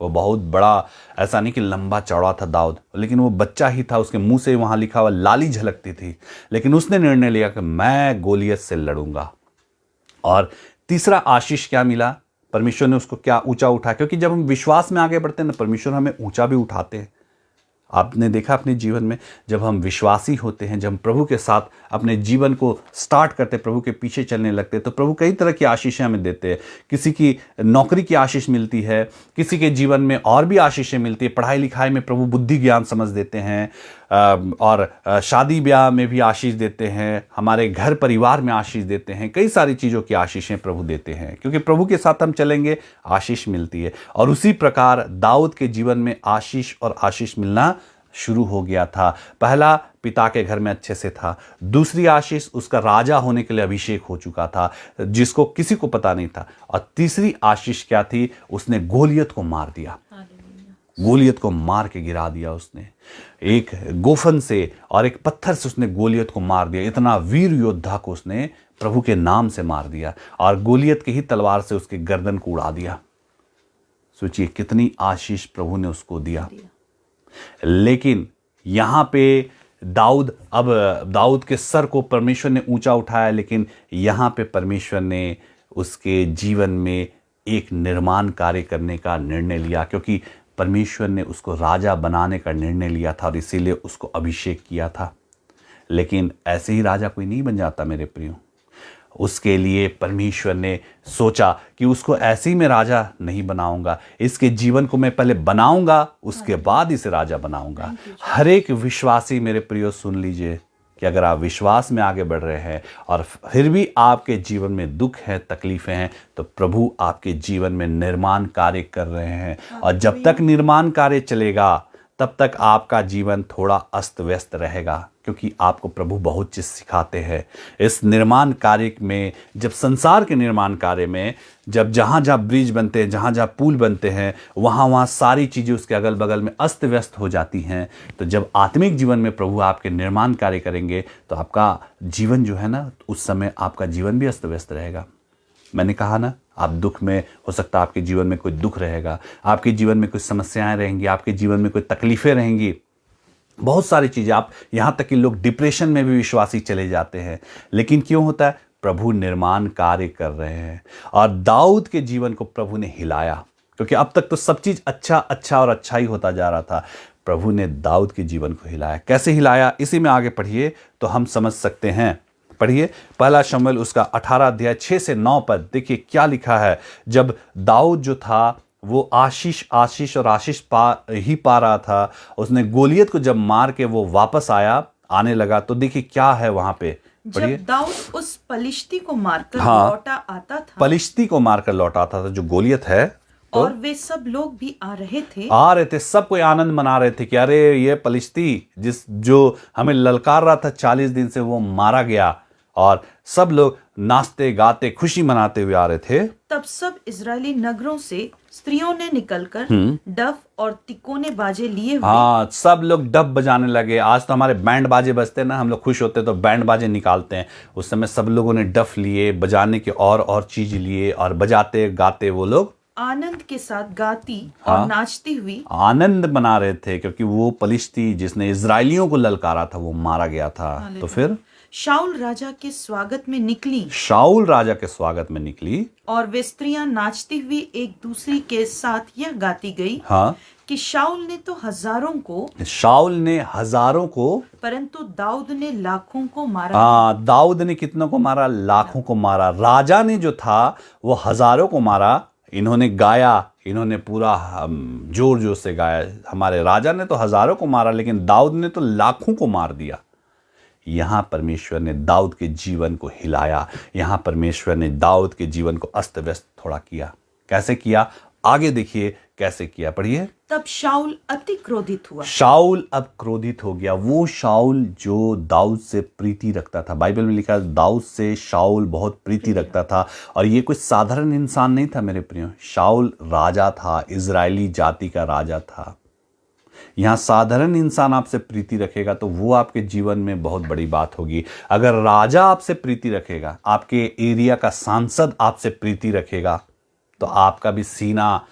वो बहुत बड़ा, ऐसा नहीं कि लंबा चौड़ा था दाऊद, लेकिन वो बच्चा ही था, उसके मुंह से वहाँ लिखा हुआ लाली झलकती थी, लेकिन उसने निर्णय लिया कि मैं गोलियत से लड़ूंगा। और तीसरा आशीष क्या मिला, परमेश्वर ने उसको क्या ऊंचा उठाया, क्योंकि जब हम विश्वास में आगे बढ़ते हैं ना, परमेश्वर हमें ऊंचा भी उठाते हैं। आपने देखा अपने जीवन में, जब हम विश्वासी होते हैं, जब हम प्रभु के साथ अपने जीवन को स्टार्ट करते, प्रभु के पीछे चलने लगते हैं, तो प्रभु कई तरह की आशीषें हमें देते हैं। किसी की नौकरी की आशीष मिलती है, किसी के जीवन में और भी आशीषें मिलती है, पढ़ाई लिखाई में प्रभु बुद्धि ज्ञान समझ देते हैं, और शादी ब्याह में भी आशीष देते हैं, हमारे घर परिवार में आशीष देते हैं, कई सारी चीज़ों की आशीषें प्रभु देते हैं, क्योंकि प्रभु के साथ हम चलेंगे आशीष मिलती है। और उसी प्रकार दाऊद के जीवन में आशीष और आशीष मिलना शुरू हो गया था। पहला, पिता के घर में अच्छे से था। दूसरी आशीष, उसका राजा होने के लिए अभिषेक हो चुका था, जिसको किसी को पता नहीं था। और तीसरी आशीष क्या थी, उसने गोलियत को मार दिया। गोलियत को मार के गिरा दिया उसने, एक गोफन से और एक पत्थर से उसने गोलियत को मार दिया। इतना वीर योद्धा को उसने प्रभु के नाम से मार दिया, और गोलियत की ही तलवार से उसके गर्दन को उड़ा दिया। सोचिए कितनी आशीष प्रभु ने उसको दिया। लेकिन यहां पे दाऊद के सर को परमेश्वर ने ऊंचा उठाया, लेकिन यहां पे परमेश्वर ने उसके जीवन में एक निर्माण कार्य करने का निर्णय लिया, क्योंकि परमेश्वर ने उसको राजा बनाने का निर्णय लिया था और इसीलिए उसको अभिषेक किया था। लेकिन ऐसे ही राजा कोई नहीं बन जाता मेरे प्रियो। उसके लिए परमेश्वर ने सोचा कि उसको ऐसे ही मैं राजा नहीं बनाऊंगा, इसके जीवन को मैं पहले बनाऊंगा, उसके बाद इसे राजा बनाऊंगा। हर एक विश्वासी मेरे प्रियो सुन लीजिए कि अगर आप विश्वास में आगे बढ़ रहे हैं और फिर भी आपके जीवन में दुख है, तकलीफें हैं, तो प्रभु आपके जीवन में निर्माण कार्य कर रहे हैं। और जब तक निर्माण कार्य चलेगा तब तक आपका जीवन थोड़ा अस्त व्यस्त रहेगा, क्योंकि आपको प्रभु बहुत चीज़ सिखाते हैं। इस निर्माण कार्य में, जब संसार के निर्माण कार्य में, जब जहाँ जहाँ ब्रिज बनते हैं, जहाँ जहाँ पुल बनते हैं, वहाँ सारी चीज़ें उसके अगल बगल में अस्त व्यस्त हो जाती हैं। तो जब आत्मिक जीवन में प्रभु आपके निर्माण कार्य करेंगे तो आपका जीवन जो है ना, उस समय आपका जीवन भी अस्त व्यस्त रहेगा। मैंने कहा ना, आप दुख में, हो सकता है आपके जीवन में कोई दुख रहेगा, आपके जीवन में कुछ समस्याएं रहेंगी, आपके जीवन में कोई तकलीफें रहेंगी, बहुत सारी चीज़ें। आप यहाँ तक कि लोग डिप्रेशन में भी विश्वासी चले जाते हैं। लेकिन क्यों होता है? प्रभु निर्माण कार्य कर रहे हैं। और दाऊद के जीवन को प्रभु ने हिलाया, क्योंकि अब तक तो सब चीज़ अच्छा और अच्छा ही होता जा रहा था। प्रभु ने दाऊद के जीवन को हिलाया। कैसे हिलाया, इसी में आगे पढ़िए तो हम समझ सकते हैं। पढ़िए पहला शमूएल उसका 18 अध्याय 6 से 9 पद। देखिए क्या लिखा है। जब दाऊद जो था वो आशीष और आशीष पा रहा था, उसने गोलियत को जब मार के वो वापस आने लगा, तो देखिए क्या है वहां पे। जब दाऊद उस पलिश्ती को मारकर लौटा आता था, पलिश्ती को मारकर लौटा आता था जो गोलियत है, तो और वे सब लोग भी आ रहे थे, सब कोई आनंद मना रहे थे कि अरे ये पलिश्ती जो हमें ललकार रहा था 40 दिन से, वो मारा गया। और सब लोग नाचते गाते खुशी मनाते हुए आ रहे थे। तब सब इजरायली नगरों से स्त्रियों ने निकलकर डफ और तिकोने बाजे लिए हुए, सब लोग डफ बजाने लगे। आज तो हमारे बैंड बाजे बजते ना, हम लोग खुश होते तो बैंड बाजे निकालते हैं। उस समय सब लोगों ने डफ लिए, बजाने के और चीज लिए, और बजाते गाते वो लोग आनंद के साथ गाती और नाचती हुई आनंद मना रहे थे, क्योंकि वो पलिश्ती जिसने इजरायलियों को ललकारा था वो मारा गया था। तो फिर शाऊल राजा के स्वागत में निकली, और वे स्त्रियां नाचती हुई एक दूसरी के साथ यह गाती गई कि शाऊल ने हजारों को परंतु दाऊद ने लाखों को मारा। दाऊद ने कितनों को मारा? लाखों को मारा। राजा ने जो था वो हजारों को मारा। इन्होंने गाया, इन्होंने पूरा जोर से गाया। हमारे राजा ने तो हजारों को मारा, लेकिन दाऊद ने तो लाखों को मार दिया। यहां परमेश्वर ने दाऊद के जीवन को हिलाया। यहां परमेश्वर ने दाऊद के जीवन को अस्त व्यस्त थोड़ा किया। कैसे किया? आगे देखिए कैसे किया, पढ़िए। तब शाऊल अति क्रोधित हुआ। शाऊल अब क्रोधित हो गया। वो शाऊल जो दाऊद से प्रीति रखता था, बाइबल में लिखा है दाऊद से शाऊल बहुत प्रीति रखता था। और ये कोई साधारण इंसान नहीं था मेरे प्रियो। शाऊल राजा था, इजरायली जाति का राजा था। यहाँ साधारण इंसान आपसे प्रीति रखेगा तो वो आपके जीवन में बहुत बड़ी बात होगी। अगर राजा आपसे प्रीति रखेगा, आपके एरिया का सांसद आपसे प्रीति रखेगा, तो आपका भी सीना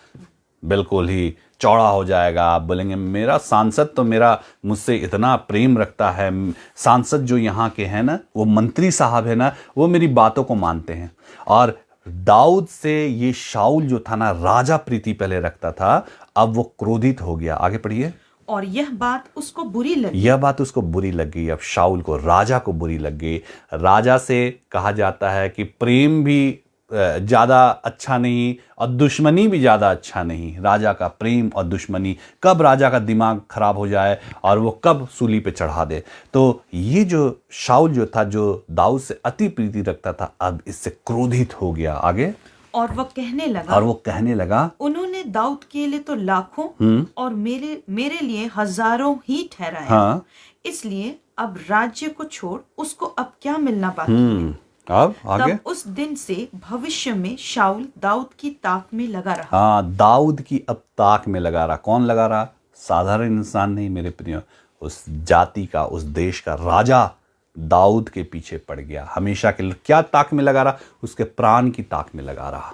बिल्कुल ही चौड़ा हो जाएगा। आप बोलेंगे मेरा सांसद तो मेरा मुझसे इतना प्रेम रखता है, सांसद जो यहाँ के हैं ना, वो मंत्री साहब है ना, वो मेरी बातों को मानते हैं। और दाऊद से ये शाऊल जो था ना, राजा प्रीति पहले रखता था, अब वो क्रोधित हो गया। आगे पढ़िए। और यह बात उसको बुरी लगी। यह बात उसको बुरी लग गई। अब शाऊल को, राजा को बुरी लग गई। राजा से कहा जाता है कि प्रेम भी ज़्यादा अच्छा नहीं और दुश्मनी भी ज़्यादा अच्छा नहीं। राजा का प्रेम और दुश्मनी, कब राजा का दिमाग खराब हो जाए और वो कब सूली पे चढ़ा दे। तो ये जो शाऊल जो था, जो दाऊद से अति प्रीति रखता था, अब इससे क्रोधित हो गया। आगे। और वह कहने लगा, उन्होंने दाऊद के लिए तो लाखों और मेरे लिए हजारों ही ठहराया। हाँ। इसलिए अब राज्य को छोड़, उसको अब क्या मिलना बाकी है। अब आगे। तब उस दिन से भविष्य में शाऊल दाऊद की ताक में लगा रहा। हाँ, दाऊद की अब ताक में लगा रहा। कौन लगा रहा? साधारण इंसान नहीं मेरे प्रियो, उस जाति का, उस देश का राजा दाऊद के पीछे पड़ गया। हमेशा के लिए क्या ताक में लगा रहा? उसके प्राण की ताक में लगा रहा।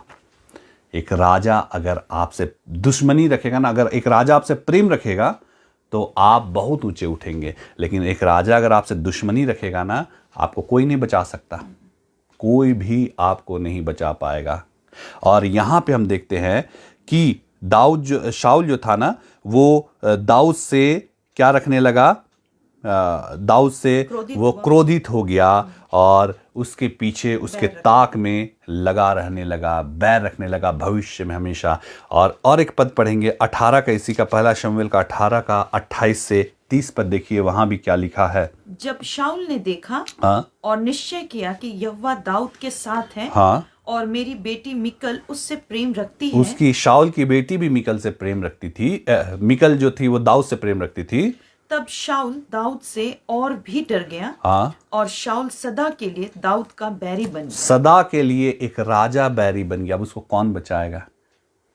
एक राजा अगर आपसे दुश्मनी रखेगा ना, अगर एक राजा आपसे प्रेम रखेगा तो आप बहुत ऊंचे उठेंगे। लेकिन एक राजा अगर आपसे दुश्मनी रखेगा ना, आपको कोई नहीं बचा सकता, कोई भी आपको नहीं बचा पाएगा। और यहाँ पे हम देखते हैं कि शाऊल जो था ना, वो दाऊद से क्या रखने लगा? दाऊद से वो क्रोधित हो गया और उसके पीछे, उसके ताक में लगा रहने लगा, बैर रखने लगा भविष्य में हमेशा। और एक पद पढ़ेंगे 18 का, इसी का पहला शमूएल का 18 का 28 से 30 पद देखिए, वहां भी क्या लिखा है। जब शाऊल ने देखा और निश्चय किया कि यहोवा दाऊद के साथ है, और मेरी बेटी मिकल उससे प्रेम रखती है। उसकी, शाऊल की बेटी भी मिकल से प्रेम रखती थी। मिकल जो थी वो दाऊद से प्रेम रखती थी। तब शाऊल दाऊद से और भी डर गया। और शाऊल सदा के लिए दाऊद का बैरी बन गया। सदा के लिए एक राजा बैरी बन गया। अब उसको कौन बचाएगा?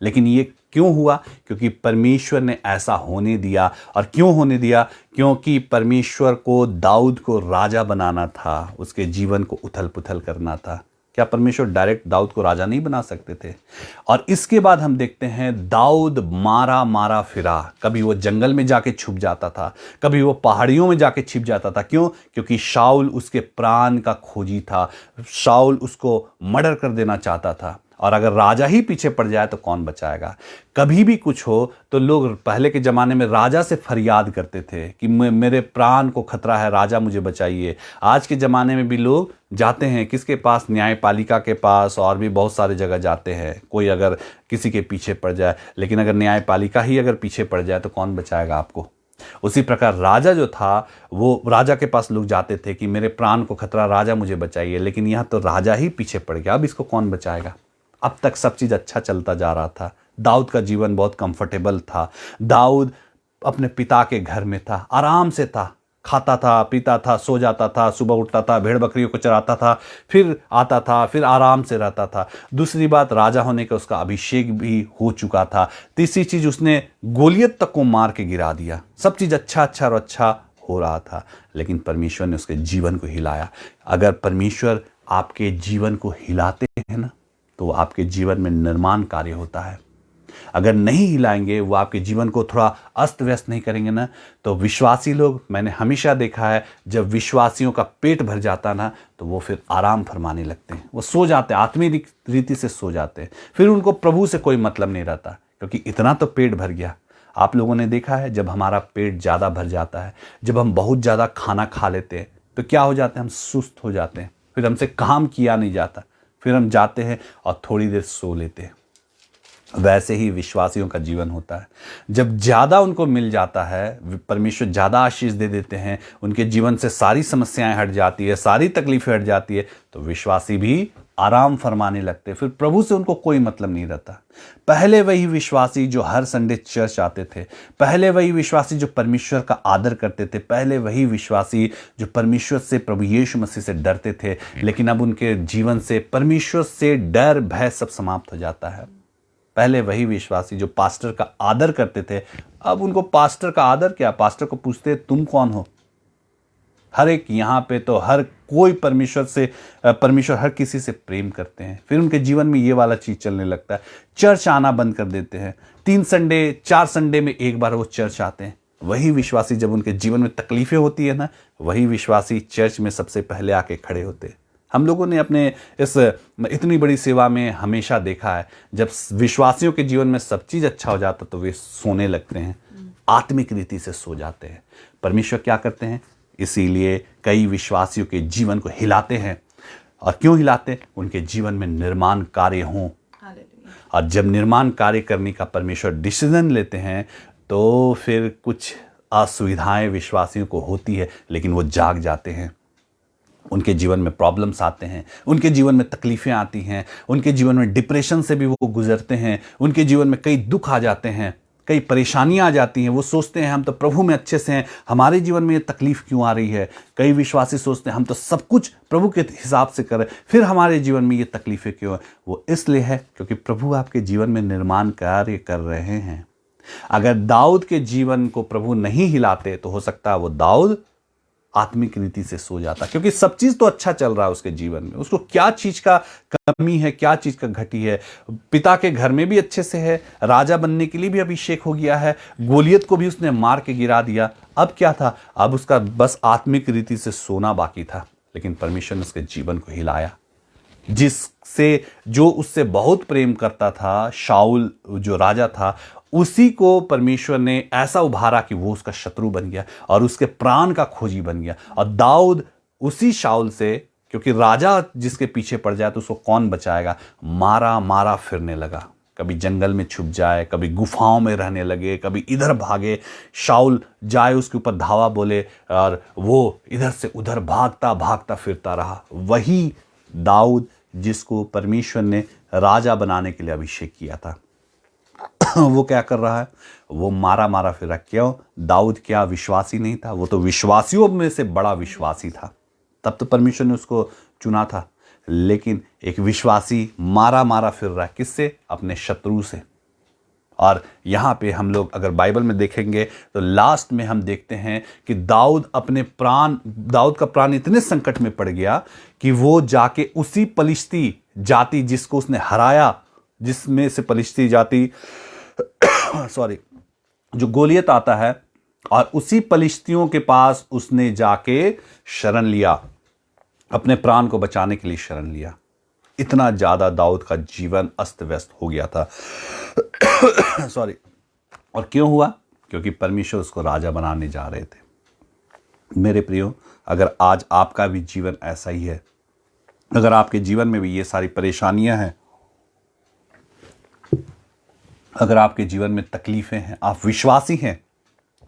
लेकिन ये क्यों हुआ? क्योंकि परमेश्वर ने ऐसा होने दिया। और क्यों होने दिया? क्योंकि परमेश्वर को दाऊद को राजा बनाना था, उसके जीवन को उथल पुथल करना था। क्या परमेश्वर डायरेक्ट दाऊद को राजा नहीं बना सकते थे? और इसके बाद हम देखते हैं दाऊद मारा फिरा। कभी वो जंगल में जाके छुप जाता था, कभी वो पहाड़ियों में जाके छिप जाता था। क्यों? क्योंकि शाऊल उसके प्राण का खोजी था। शाऊल उसको मर्डर कर देना चाहता था। और अगर राजा ही पीछे पड़ जाए तो कौन बचाएगा? कभी भी कुछ हो तो लोग पहले के ज़माने में राजा से फरियाद करते थे कि मेरे प्राण को खतरा है, राजा मुझे बचाइए। आज के ज़माने में भी लोग जाते हैं किसके पास? न्यायपालिका के पास, और भी बहुत सारे जगह जाते हैं, कोई अगर किसी के पीछे पड़ जाए। लेकिन अगर न्यायपालिका ही अगर पीछे पड़ जाए तो कौन बचाएगा आपको? उसी प्रकार राजा जो था, वो राजा के पास लोग जाते थे कि मेरे प्राण को खतरा, राजा मुझे बचाइए। लेकिन यहाँ तो राजा ही पीछे पड़ गया, अब इसको कौन बचाएगा? अब तक सब चीज़ अच्छा चलता जा रहा था। दाऊद का जीवन बहुत कंफर्टेबल था। दाऊद अपने पिता के घर में था, आराम से था, खाता था, पीता था, सो जाता था, सुबह उठता था, भेड़ बकरियों को चराता था, फिर आता था, फिर आराम से रहता था। दूसरी बात, राजा होने का उसका अभिषेक भी हो चुका था। तीसरी चीज़, उसने गोलियत तक को मार के गिरा दिया। सब चीज़ अच्छा हो रहा था। लेकिन परमेश्वर ने उसके जीवन को हिलाया। अगर परमेश्वर आपके जीवन को हिलाते हैं ना, तो आपके जीवन में निर्माण कार्य होता है। अगर नहीं हिलाएंगे, वो आपके जीवन को थोड़ा अस्त व्यस्त नहीं करेंगे ना, तो विश्वासी लोग, मैंने हमेशा देखा है, जब विश्वासियों का पेट भर जाता ना, तो वो फिर आराम फरमाने लगते हैं, वो सो जाते हैं, आत्मीय रीति से सो जाते हैं। फिर उनको प्रभु से कोई मतलब नहीं रहता, क्योंकि इतना तो पेट भर गया। आप लोगों ने देखा है, जब हमारा पेट ज़्यादा भर जाता है, जब हम बहुत ज़्यादा खाना खा लेते हैं, तो क्या हो जाते हैं? हम सुस्त हो जाते हैं, फिर हमसे काम किया नहीं जाता, फिर हम जाते हैं और थोड़ी देर सो लेते हैं। वैसे ही विश्वासियों का जीवन होता है। जब ज़्यादा उनको मिल जाता है, परमेश्वर ज़्यादा आशीष दे देते हैं, उनके जीवन से सारी समस्याएं हट जाती है, सारी तकलीफें हट जाती है, तो विश्वासी भी आराम फरमाने लगते हैं। फिर प्रभु से उनको कोई मतलब नहीं रहता। पहले वही विश्वासी जो हर संडे चर्च आते थे, पहले वही विश्वासी जो परमेश्वर का आदर करते थे, पहले वही विश्वासी जो परमेश्वर से, प्रभु यीशु मसीह से डरते थे, लेकिन अब उनके जीवन से परमेश्वर से डर भय सब समाप्त हो जाता है। पहले वही विश्वासी जो पास्टर का आदर करते थे, अब उनको पास्टर का आदर क्या? पास्टर को पूछते तुम कौन हो? हर एक यहाँ पे तो हर कोई परमेश्वर हर किसी से प्रेम करते हैं। फिर उनके जीवन में ये वाला चीज़ चलने लगता है, चर्च आना बंद कर देते हैं। 3 संडे 4 संडे में एक बार वो चर्च आते हैं। वही विश्वासी जब उनके जीवन में तकलीफें होती है ना, वही विश्वासी चर्च में सबसे पहले आके खड़े होते हैं। हम लोगों ने अपने इस इतनी बड़ी सेवा में हमेशा देखा है, जब विश्वासियों के जीवन में सब चीज़ अच्छा हो जाता तो वे सोने लगते हैं, आत्मिक रीति से सो जाते हैं। परमेश्वर क्या करते हैं, इसीलिए कई विश्वासियों के जीवन को हिलाते हैं। और क्यों हिलाते हैं? उनके जीवन में निर्माण कार्य हों। और जब निर्माण कार्य करने का परमेश्वर डिसीजन लेते हैं तो फिर कुछ असुविधाएं विश्वासियों को होती है, लेकिन वो जाग जाते हैं। उनके जीवन में प्रॉब्लम्स आते हैं, उनके जीवन में तकलीफ़ें आती हैं, उनके जीवन में डिप्रेशन से भी वो गुजरते हैं, उनके जीवन में कई दुख आ जाते हैं, कई परेशानियां आ जाती हैं। वो सोचते हैं हम तो प्रभु में अच्छे से हैं, हमारे जीवन में ये तकलीफ़ क्यों आ रही है। कई विश्वासी सोचते हैं हम तो सब कुछ प्रभु के हिसाब से करें, फिर हमारे जीवन में ये तकलीफ़ें क्यों है। वो इसलिए है क्योंकि प्रभु आपके जीवन में निर्माण कार्य कर रहे हैं। अगर दाऊद के जीवन को प्रभु नहीं हिलाते तो हो सकता है वो दाऊद आत्मिक रीति से सो जाता, क्योंकि सब चीज तो अच्छा चल रहा है उसके जीवन में। उसको क्या चीज का कमी है, क्या चीज का घटी है। पिता के घर में भी अच्छे से है, राजा बनने के लिए भी अभिषेक हो गया है, गोलियत को भी उसने मार के गिरा दिया। अब क्या था, अब उसका बस आत्मिक रीति से सोना बाकी था। लेकिन परमेश्वर ने उसके जीवन को हिलाया। जिससे जो उससे बहुत प्रेम करता था, शाऊल जो राजा था, उसी को परमेश्वर ने ऐसा उभारा कि वो उसका शत्रु बन गया और उसके प्राण का खोजी बन गया। और दाऊद उसी शाऊल से, क्योंकि राजा जिसके पीछे पड़ जाए तो उसको कौन बचाएगा, मारा मारा फिरने लगा। कभी जंगल में छुप जाए, कभी गुफाओं में रहने लगे, कभी इधर भागे। शाऊल जाए उसके ऊपर धावा बोले और वो इधर से उधर भागता भागता फिरता रहा। वही दाऊद जिसको परमेश्वर ने राजा बनाने के लिए अभिषेक किया था, वो क्या कर रहा है, वो मारा मारा फिर रहा। क्यों? दाऊद क्या विश्वासी नहीं था? वो तो विश्वासियों में से बड़ा विश्वासी था। तब तो परमेश्वर ने उसको चुना था। लेकिन एक विश्वासी मारा मारा फिर रहा है, किससे? अपने शत्रु से। और यहाँ पे हम लोग अगर बाइबल में देखेंगे तो लास्ट में हम देखते हैं कि दाऊद का प्राण इतने संकट में पड़ गया कि वो जाके उसी पलिश्ती जाति जिसको उसने हराया, जिसमें से पलिश्ती जाति जो गोलियत आता है, और उसी पलिश्तियों के पास उसने जाके शरण लिया, अपने प्राण को बचाने के लिए शरण लिया। इतना ज्यादा दाऊद का जीवन अस्त व्यस्त हो गया था। और क्यों हुआ? क्योंकि परमेश्वर उसको राजा बनाने जा रहे थे। मेरे प्रियो, अगर आज आपका भी जीवन ऐसा ही है, अगर आपके जीवन में भी ये सारी परेशानियां हैं, अगर आपके जीवन में तकलीफें हैं, आप विश्वासी हैं,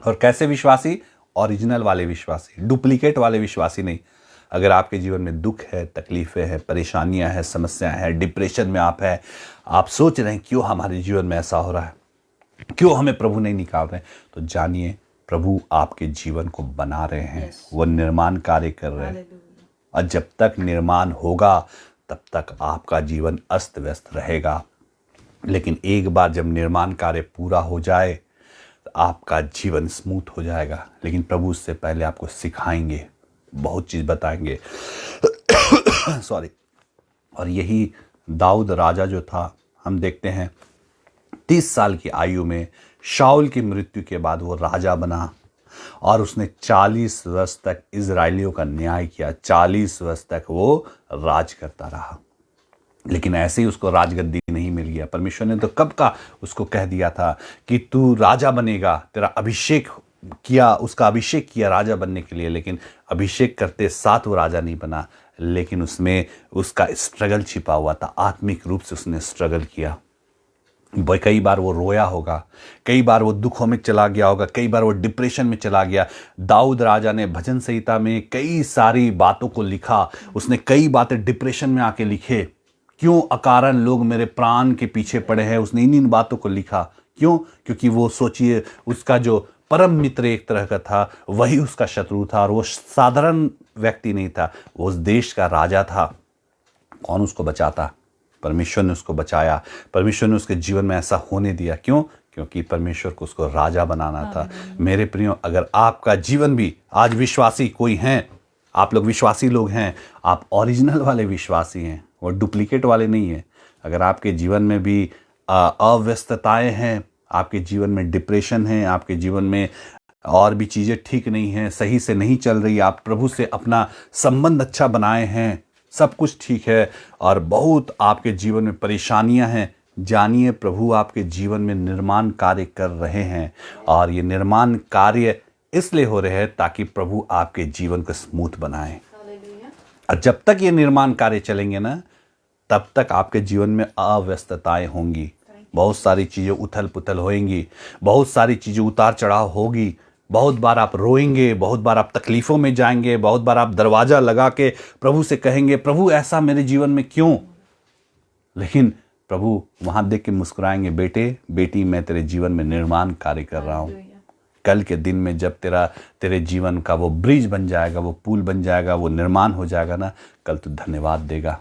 और कैसे विश्वासी? ओरिजिनल वाले विश्वासी, डुप्लीकेट वाले विश्वासी नहीं। अगर आपके जीवन में दुख है, तकलीफें हैं, परेशानियां हैं, समस्याएं हैं, डिप्रेशन में आप हैं, आप सोच रहे हैं क्यों हमारे जीवन में ऐसा हो रहा है, क्यों हमें प्रभु नहीं निकाल रहे हैं, तो जानिए प्रभु आपके जीवन को बना रहे हैं। वो निर्माण कार्य कर रहे हैं। और जब तक निर्माण होगा तब तक आपका जीवन अस्त व्यस्त रहेगा। लेकिन एक बार जब निर्माण कार्य पूरा हो जाए तो आपका जीवन स्मूथ हो जाएगा। लेकिन प्रभु उससे पहले आपको सिखाएंगे, बहुत चीज बताएंगे। और यही दाऊद राजा जो था, हम देखते हैं 30 साल की आयु में शाऊल की मृत्यु के बाद वो राजा बना और उसने 40 वर्ष तक इजराइलियों का न्याय किया। 40 वर्ष तक वो राज करता रहा। लेकिन ऐसे ही उसको राजगद्दी नहीं मिल गया। परमेश्वर ने तो कब का उसको कह दिया था कि तू राजा बनेगा, तेरा अभिषेक किया, उसका अभिषेक किया राजा बनने के लिए। लेकिन अभिषेक करते साथ वो राजा नहीं बना, लेकिन उसमें उसका स्ट्रगल छिपा हुआ था। आत्मिक रूप से उसने स्ट्रगल किया। कई बार वो रोया होगा, कई बार वो दुखों में चला गया होगा, कई बार वो डिप्रेशन में चला गया। दाऊद राजा ने भजन संहिता में कई सारी बातों को लिखा। उसने कई बातें डिप्रेशन में आके लिखे। क्यों अकारण लोग मेरे प्राण के पीछे पड़े हैं, उसने इन बातों को लिखा। क्यों? क्योंकि वो सोचिए, उसका जो परम मित्र एक तरह का था, वही उसका शत्रु था। और वो साधारण व्यक्ति नहीं था, वो उस देश का राजा था। कौन उसको बचाता? परमेश्वर ने उसको बचाया। परमेश्वर ने उसके जीवन में ऐसा होने दिया। क्यों? क्योंकि परमेश्वर को उसको राजा बनाना था। मेरे प्रियो, अगर आपका जीवन भी आज विश्वासी कोई हैं, आप लोग विश्वासी लोग हैं, आप ओरिजिनल वाले विश्वासी हैं, वो डुप्लीकेट वाले नहीं हैं। अगर आपके जीवन में भी अव्यस्तताएं हैं, आपके जीवन में डिप्रेशन है, आपके जीवन में और भी चीज़ें ठीक नहीं हैं, सही से नहीं चल रही, आप प्रभु से अपना संबंध अच्छा बनाए हैं, सब कुछ ठीक है और बहुत आपके जीवन में परेशानियां हैं, जानिए प्रभु आपके जीवन में निर्माण कार्य कर रहे हैं। और ये निर्माण कार्य इसलिए हो रहे हैं ताकि प्रभु आपके जीवन को स्मूथ बनाए। और जब तक ये निर्माण कार्य चलेंगे ना, तब तक आपके जीवन में अव्यस्तताएं होंगी, बहुत सारी चीज़ें उथल पुथल होएंगी, बहुत सारी चीज़ें उतार चढ़ाव होगी, बहुत बार आप रोएंगे, बहुत बार आप तकलीफ़ों में जाएंगे, बहुत बार आप दरवाज़ा लगा के प्रभु से कहेंगे प्रभु ऐसा मेरे जीवन में क्यों। लेकिन प्रभु वहाँ देख के मुस्कुराएंगे, बेटे बेटी मैं तेरे जीवन में निर्माण कार्य कर रहा हूँ। कल के दिन में जब तेरे जीवन का वो ब्रिज बन जाएगा, वो पुल बन जाएगा, वो निर्माण हो जाएगा ना, कल तू धन्यवाद देगा।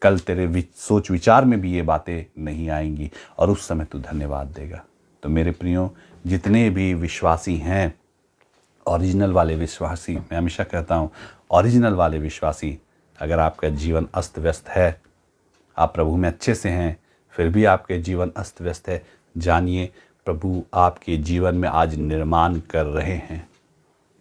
कल तेरे सोच विचार में भी ये बातें नहीं आएंगी और उस समय तू धन्यवाद देगा। तो मेरे प्रियो, जितने भी विश्वासी हैं, ओरिजिनल वाले विश्वासी, मैं हमेशा कहता हूँ ओरिजिनल वाले विश्वासी, अगर आपका जीवन अस्त व्यस्त है, आप प्रभु में अच्छे से हैं, फिर भी आपके जीवन अस्त व्यस्त है, जानिए प्रभु आपके जीवन में आज निर्माण कर रहे हैं।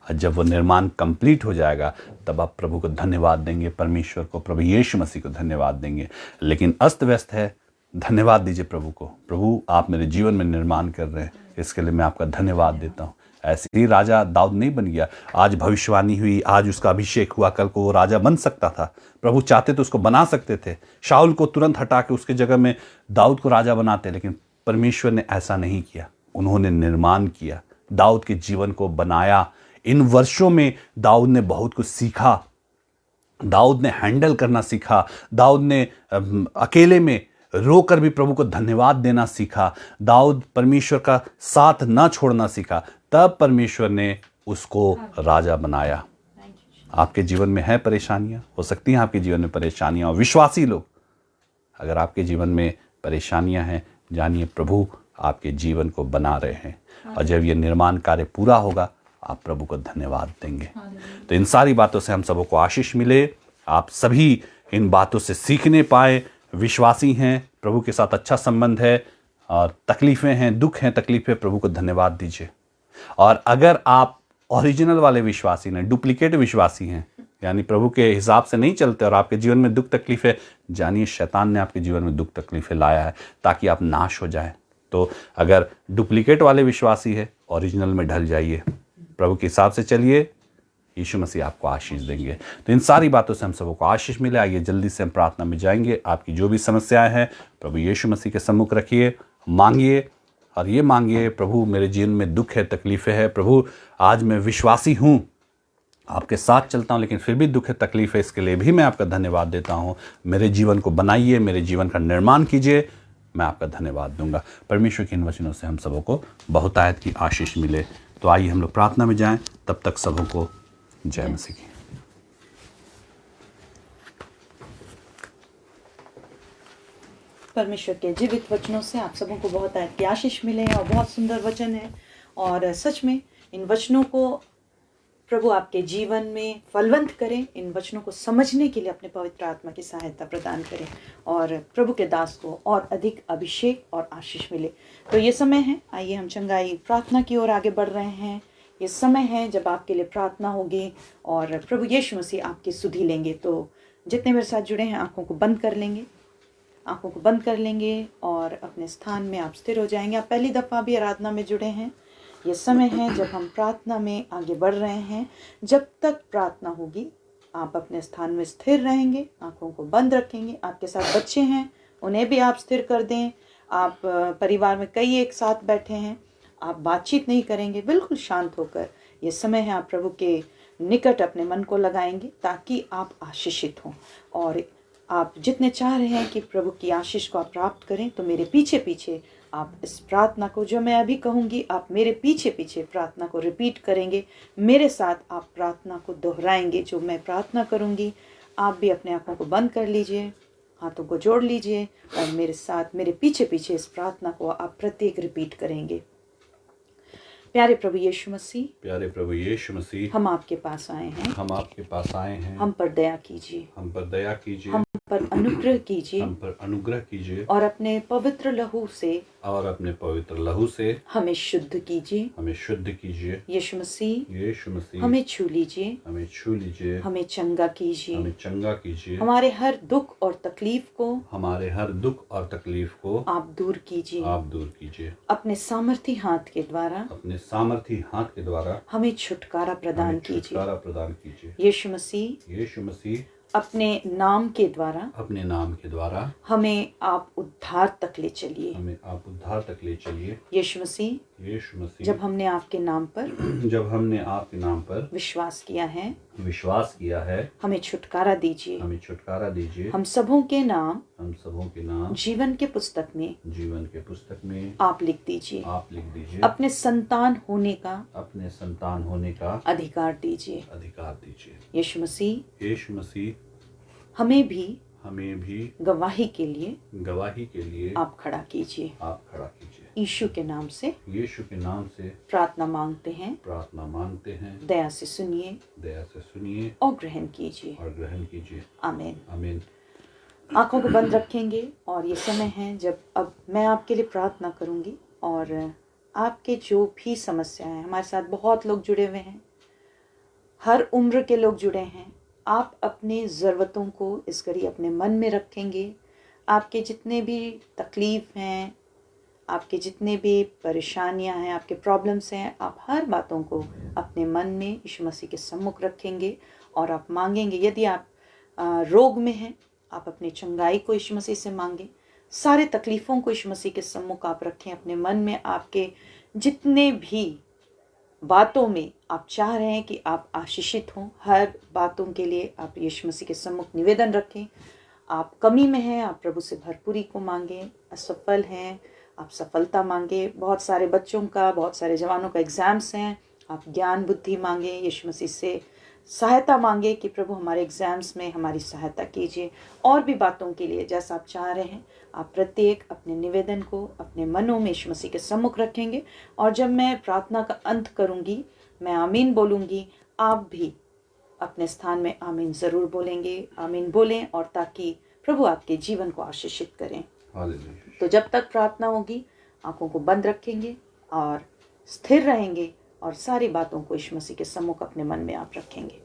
और जब वो निर्माण कंप्लीट हो जाएगा तब आप प्रभु को धन्यवाद देंगे, परमेश्वर को, प्रभु यीशु मसीह को धन्यवाद देंगे। लेकिन अस्त व्यस्त है, धन्यवाद दीजिए प्रभु को, प्रभु आप मेरे जीवन में निर्माण कर रहे हैं, इसके लिए मैं आपका धन्यवाद देता हूँ। ऐसे ही राजा दाऊद नहीं बन गया, आज भविष्यवाणी हुई, आज उसका अभिषेक हुआ, कल को वो राजा बन सकता था। प्रभु चाहते तो उसको बना सकते थे, शाऊल को तुरंत हटा के उसके जगह में दाऊद को राजा बनाते, लेकिन परमेश्वर ने ऐसा नहीं किया। उन्होंने निर्माण किया, दाऊद के जीवन को बनाया। इन वर्षों में दाऊद ने बहुत कुछ सीखा, दाऊद ने हैंडल करना सीखा, दाऊद ने अकेले में रोकर भी प्रभु को धन्यवाद देना सीखा, दाऊद परमेश्वर का साथ ना छोड़ना सीखा, तब परमेश्वर ने उसको राजा बनाया। आपके जीवन में है परेशानियां, हो सकती हैं आपके जीवन में परेशानियां, और विश्वासी लोग, अगर आपके जीवन में परेशानियां हैं, जानिए प्रभु आपके जीवन को बना रहे हैं, और जब ये निर्माण कार्य पूरा होगा आप प्रभु को धन्यवाद देंगे। तो इन सारी बातों से हम सबों को आशीष मिले, आप सभी इन बातों से सीखने पाए। विश्वासी हैं, प्रभु के साथ अच्छा संबंध है, और तकलीफ़ें हैं, दुख हैं, तकलीफ़ें, प्रभु को धन्यवाद दीजिए। और अगर आप ओरिजिनल वाले विश्वासी हैं, डुप्लीकेट विश्वासी हैं, यानी प्रभु के हिसाब से नहीं चलते और आपके जीवन में दुख तकलीफ़ें, जानिए शैतान ने आपके जीवन में दुख तकलीफ़ें लाया है ताकि आप नाश हो जाएं। तो अगर डुप्लीकेट वाले विश्वासी है, ओरिजिनल में ढल जाइए, प्रभु के हिसाब से चलिए, यीशु मसीह आपको आशीष देंगे। तो इन सारी बातों से हम सबको को आशीष मिले। आइए जल्दी से हम प्रार्थना में जाएंगे। आपकी जो भी समस्याएं हैं प्रभु यीशु मसीह के सम्मुख रखिए, मांगिए, और ये मांगिए, प्रभु मेरे जीवन में दुख है, तकलीफ़ें है, प्रभु आज मैं विश्वासी हूँ, आपके साथ चलता हूँ, लेकिन फिर भी दुख है, तकलीफ़ है, इसके लिए भी मैं आपका धन्यवाद देता हूँ। मेरे जीवन को बनाइए, मेरे जीवन का निर्माण कीजिए, मैं आपका धन्यवाद दूंगा। परमेश्वर के इन वचनों से हम सबों को बहुतायत की आशीष मिले। तो आइए हम लोग प्रार्थना में जाएं। तब तक सबों को जय मसीह की। परमेश्वर के जीवित वचनों से आप सबों को बहुत आशीष मिले, और बहुत सुंदर वचन है, और सच में इन वचनों को प्रभु आपके जीवन में फलवंत करें। इन वचनों को समझने के लिए अपने पवित्र आत्मा की सहायता प्रदान करें, और प्रभु के दास को और अधिक अभिषेक और आशीष मिले। तो ये समय है, आइए हम चंगाई प्रार्थना की ओर आगे बढ़ रहे हैं। ये समय है जब आपके लिए प्रार्थना होगी और प्रभु यीशु मसीह आपकी सुधि लेंगे। तो जितने मेरे साथ जुड़े हैं, आंखों को बंद कर लेंगे, आंखों को बंद कर लेंगे और अपने स्थान में आप स्थिर हो जाएंगे। आप पहली दफ़ा भी आराधना में जुड़े हैं, ये समय है जब हम प्रार्थना में आगे बढ़ रहे हैं। जब तक प्रार्थना होगी आप अपने स्थान में स्थिर रहेंगे, आंखों को बंद रखेंगे। आपके साथ बच्चे हैं, उन्हें भी आप स्थिर कर दें। आप परिवार में कई एक साथ बैठे हैं, आप बातचीत नहीं करेंगे, बिल्कुल शांत होकर ये समय है आप प्रभु के निकट अपने मन को लगाएंगे ताकि आप आशीषित हों। और आप जितने चाह रहे हैं कि प्रभु की आशीष को आप प्राप्त करें, तो मेरे पीछे पीछे आप इस प्रार्थना को, जो मैं अभी कहूँगी, आप मेरे पीछे पीछे प्रार्थना को रिपीट करेंगे। मेरे साथ आप प्रार्थना को दोहराएंगे। जो मैं प्रार्थना करूँगी आप भी अपने आँखों को बंद कर लीजिए, हाथों को जोड़ लीजिए, और मेरे साथ मेरे पीछे पीछे इस प्रार्थना को आप प्रत्येक रिपीट करेंगे। प्यारे प्रभु यीशु मसीह, प्यारे प्रभु यीशु मसीह, हम आपके पास आए हैं। हम आपके पास आए हैं। हम पर दया कीजिए, हम पर दया कीजिए, हम पर अनुग्रह कीजिए हम पर अनुग्रह कीजिए और अपने पवित्र लहू से और अपने पवित्र लहू से हमें शुद्ध कीजिए। हमें शुद्ध कीजिए। यीशु मसीह, यीशु मसीह, हमें छू लीजिए, हमें छू लीजिए, हमें चंगा कीजिए। हमें चंगा कीजिए। हमारे हर दुख और तकलीफ को हमारे हर दुख और तकलीफ को आप दूर कीजिए। आप दूर कीजिए। अपने सामर्थी हाथ के द्वारा अपने सामर्थी हाथ के द्वारा हमें छुटकारा प्रदान हमें कीजिए। छुटकारा प्रदान कीजिए। यीशु मसीह, यीशु मसीह, अपने नाम के द्वारा अपने नाम के द्वारा हमें आप उद्धार तक ले चलिए। हमें आप उद्धार तक ले चलिए। यीशु मसीह, यीशु मसीह, जब हमने आपके नाम पर जब हमने आपके नाम पर विश्वास किया है, विश्वास किया है, हमें छुटकारा दीजिए। हमें छुटकारा दीजिए। हम सबों के नाम हम सबों के नाम जीवन के पुस्तक में जीवन के पुस्तक में आप लिख दीजिए। आप लिख दीजिए। अपने संतान होने का अपने संतान होने का अधिकार दीजिए। अधिकार दीजिए। यीशु मसीह, यीशु मसीह, हमें भी हमें भी गवाही के लिए गवाही के लिए आप खड़ा कीजिए। आप खड़ा कीजिए। यीशु के नाम से यीशु के नाम से प्रार्थना मांगते हैं। प्रार्थना मांगते हैं। दया से सुनिए दया से सुनिए और ग्रहण कीजिए। और ग्रहण कीजिए। आमीन। आमीन। आंखों को बंद रखेंगे और ये समय है जब अब मैं आपके लिए प्रार्थना करूंगी और आपके जो भी समस्याएं हैं, हमारे साथ बहुत लोग जुड़े हुए हैं, हर उम्र के लोग जुड़े हैं। आप अपनी ज़रूरतों को इस घड़ी अपने मन में रखेंगे। आपके जितने भी तकलीफ़ हैं, आपके जितने भी परेशानियां हैं, आपके प्रॉब्लम्स हैं, आप हर बातों को अपने मन में यीशु मसीह के सम्मुख रखेंगे और आप मांगेंगे। यदि आप रोग में हैं, आप अपनी चंगाई को यीशु मसीह से मांगें। सारे तकलीफ़ों को यीशु मसीह के सम्मुख आप रखें अपने मन में। आपके जितने भी बातों में आप चाह रहे हैं कि आप आशीषित हों, हर बातों के लिए आप यीशु मसीह के सम्मुख निवेदन रखें। आप कमी में हैं, आप प्रभु से भरपूरी को मांगें। असफल हैं, आप सफलता मांगे। बहुत सारे बच्चों का, बहुत सारे जवानों का एग्ज़ाम्स हैं, आप ज्ञान बुद्धि मांगे। यीशु मसीह से सहायता मांगे कि प्रभु हमारे एग्ज़ाम्स में हमारी सहायता कीजिए। और भी बातों के लिए जैसा आप चाह रहे हैं, आप प्रत्येक अपने निवेदन को अपने मनों में यीशु मसीह के सम्मुख रखेंगे। और जब मैं प्रार्थना का अंत करूंगी, मैं आमीन बोलूँगी, आप भी अपने स्थान में आमीन ज़रूर बोलेंगे। आमीन बोलें और ताकि प्रभु आपके जीवन को आशीषित करें। हालेलुया। तो जब तक प्रार्थना होगी, आंखों को बंद रखेंगे और स्थिर रहेंगे और सारी बातों को यीशु मसीह के सम्मुख अपने मन में आप रखेंगे।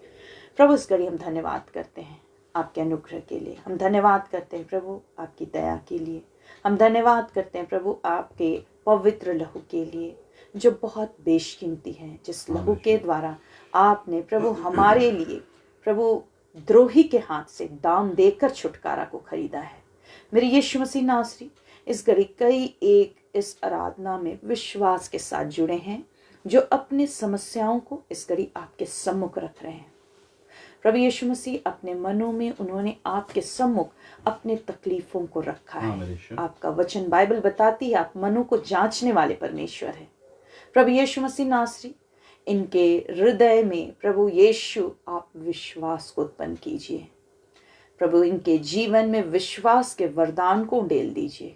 प्रभु, इस घड़ी हम धन्यवाद करते हैं आपके अनुग्रह के लिए। हम धन्यवाद करते हैं प्रभु आपकी दया के लिए। हम धन्यवाद करते हैं प्रभु आपके पवित्र लहू के लिए जो बहुत बेशकीमती है, जिस लहू के द्वारा आपने प्रभु हमारे लिए प्रभु द्रोही के हाथ से दाम देकर छुटकारा को खरीदा है। मेरे यीशु मसीह नासरी, इस घड़ी कई एक इस आराधना में विश्वास के साथ जुड़े हैं जो अपने समस्याओं को इस घड़ी आपके सम्मुख रख रहे हैं। प्रभु यीशु मसीह, अपने मनों में उन्होंने आपके सम्मुख अपने तकलीफों को रखा है। आपका वचन बाइबल बताती है आप मनों को जांचने वाले परमेश्वर हैं। प्रभु यीशु मसीह नासरी, इनके हृदय में प्रभु यीशु आप विश्वास को उत्पन्न कीजिए। प्रभु इनके जीवन में विश्वास के वरदान को उंडेल दीजिए।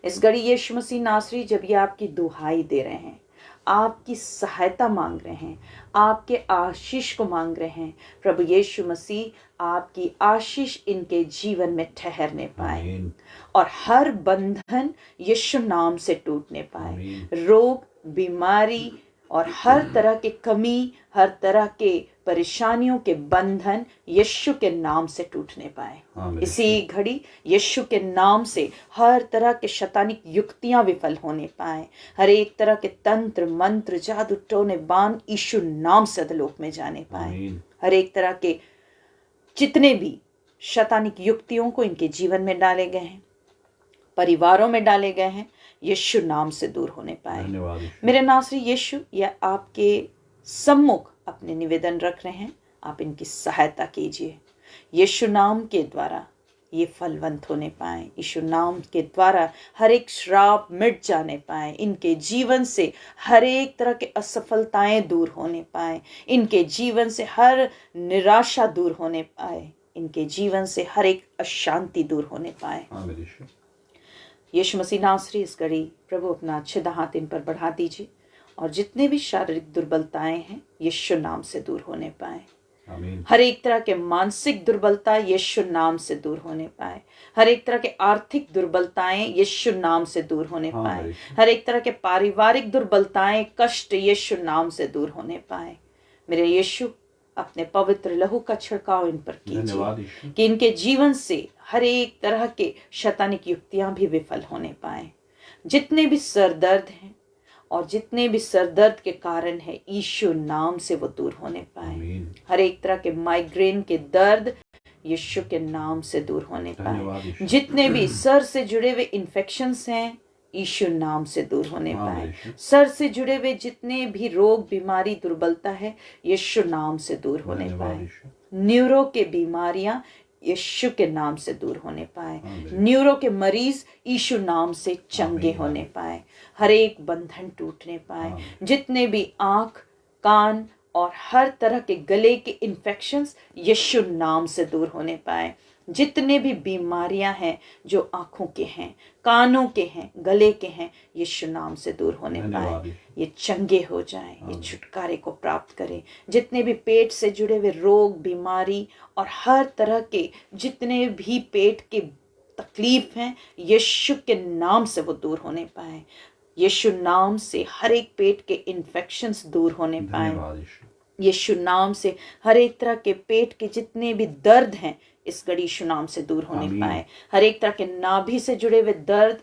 इस घड़ी यीशु मसीह नासरी, जब ये आपकी दुहाई दे रहे हैं, आपकी सहायता मांग रहे हैं, आपके आशीष को मांग रहे हैं, प्रभु यीशु मसीह आपकी आशीष इनके जीवन में ठहरने पाए और हर बंधन यीशु नाम से टूटने पाए। रोग, बीमारी और हर तरह के कमी, हर तरह के परेशानियों के बंधन यीशु के नाम से टूटने पाए। इसी घड़ी यीशु के नाम से हर तरह के शैतानिक युक्तियां विफल होने पाए। हर एक तरह के तंत्र मंत्र, जादू टोने बाण यीशु नाम से अधोलोक में जाने पाए। हर एक तरह के जितने भी शैतानिक युक्तियों को इनके जीवन में डाले गए हैं, परिवारों में डाले गए हैं, यीशु नाम से दूर होने पाए। मेरे नासरी यीशु, यह आपके सम्मुख अपने निवेदन रख रहे हैं, आप इनकी सहायता कीजिए। यीशु नाम के द्वारा ये फलवंत होने पाए। यीशु नाम के द्वारा हर एक श्राप मिट जाने पाए। इनके जीवन से हर एक तरह के असफलताएं दूर होने पाए। इनके जीवन से हर निराशा दूर होने पाए। इनके जीवन से हर एक अशांति दूर होने पाए। यीशु मसीह नासरी, इस घड़ी प्रभु अपना अच्छे हाथ इन पर बढ़ा दीजिए और जितने भी शारीरिक दुर्बलताएं हैं यीशु नाम से दूर होने पाए। आमीन। हर एक तरह के मानसिक दुर्बलता यीशु नाम से दूर होने पाए। हर एक तरह के आर्थिक दुर्बलताएं यीशु नाम से दूर होने पाए। हर एक तरह के पारिवारिक दुर्बलताएं, कष्ट यीशु नाम से दूर होने पाए। मेरे यीशु, अपने पवित्र लहू का छिड़काव इन पर कीजिए कि इनके जीवन से हर एक तरह के शैतानिक युक्तियां भी विफल होने पाए। जितने भी सर दर्द हैं और जितने भी सर दर्द के कारण है यीशु नाम से वो दूर होने पाए। हर एक तरह के माइग्रेन के दर्द यीशु के नाम से दूर होने पाए। जितने भी सर से जुड़े हुए इन्फेक्शंस हैं यीशु नाम से दूर होने पाए। सर से जुड़े हुए जितने भी रोग, बीमारी, दुर्बलता है यीशु नाम से दूर होने पाए। न्यूरो के बीमारियां यीशु के नाम से दूर होने पाए। न्यूरो के मरीज यीशु नाम से चंगे होने पाए। हर एक बंधन टूटने पाए। जितने भी आंख, कान और हर तरह के गले के इन्फेक्शंस यीशु नाम से दूर होने पाए। जितने भी बीमारियां हैं जो आंखों के हैं, कानों के हैं, गले के हैं यीशु नाम से दूर होने पाए। ये चंगे हो जाएं, ये छुटकारे को प्राप्त करें। जितने भी पेट से जुड़े हुए रोग, बीमारी और हर तरह के जितने भी पेट के तकलीफ हैं यीशु के नाम से वो दूर होने पाए। यीशु नाम से हर एक पेट के इन्फेक्शंस दूर होने पाए। यीशु नाम से हर एक तरह के पेट के जितने भी दर्द हैं इस घड़ी यीशु नाम से दूर होने पाए। हर एक तरह के नाभि से जुड़े हुए दर्द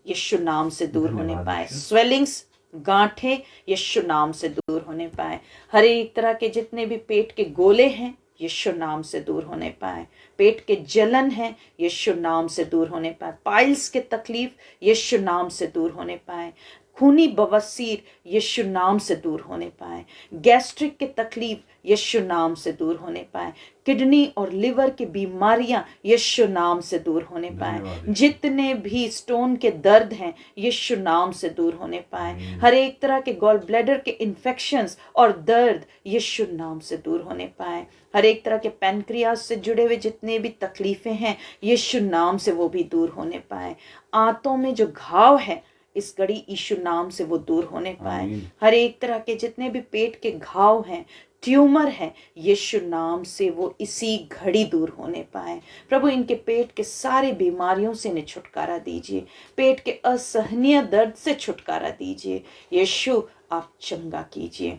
यीशु नाम से दूर होने पाए। स्वेलिंग्स, गांठें यीशु नाम से दूर होने पाए। हर एक तरह के जितने भी पेट के गोले हैं यीशु नाम से दूर होने पाए। पेट के जलन है यीशु नाम से दूर होने पाए। पाइल्स के तकलीफ यीशु नाम से दूर होने पाए। खूनी बवासीर यीशु नाम से दूर होने पाए। गैस्ट्रिक के तकलीफ यीशु नाम से दूर होने पाए। किडनी और लिवर की बीमारियां यीशु नाम से दूर होने पाए। जितने भी स्टोन के दर्द हैं यीशु नाम से दूर होने पाए। हर एक तरह के गॉल ब्लैडर के इन्फेक्शंस और दर्द यीशु नाम से दूर होने पाए। हर एक तरह के पैनक्रियास से जुड़े हुए जितने भी तकलीफें हैं यीशु नाम से वो भी दूर होने पाए। आंतों में जो घाव है इस घड़ी यीशु नाम से वो दूर होने पाए। हर एक तरह के जितने भी पेट के घाव हैं, ट्यूमर है यीशु नाम से वो इसी घड़ी दूर होने पाए। प्रभु इनके पेट के सारे बीमारियों से इन्हें छुटकारा दीजिए। पेट के असहनीय दर्द से छुटकारा दीजिए। यीशु आप चंगा कीजिए।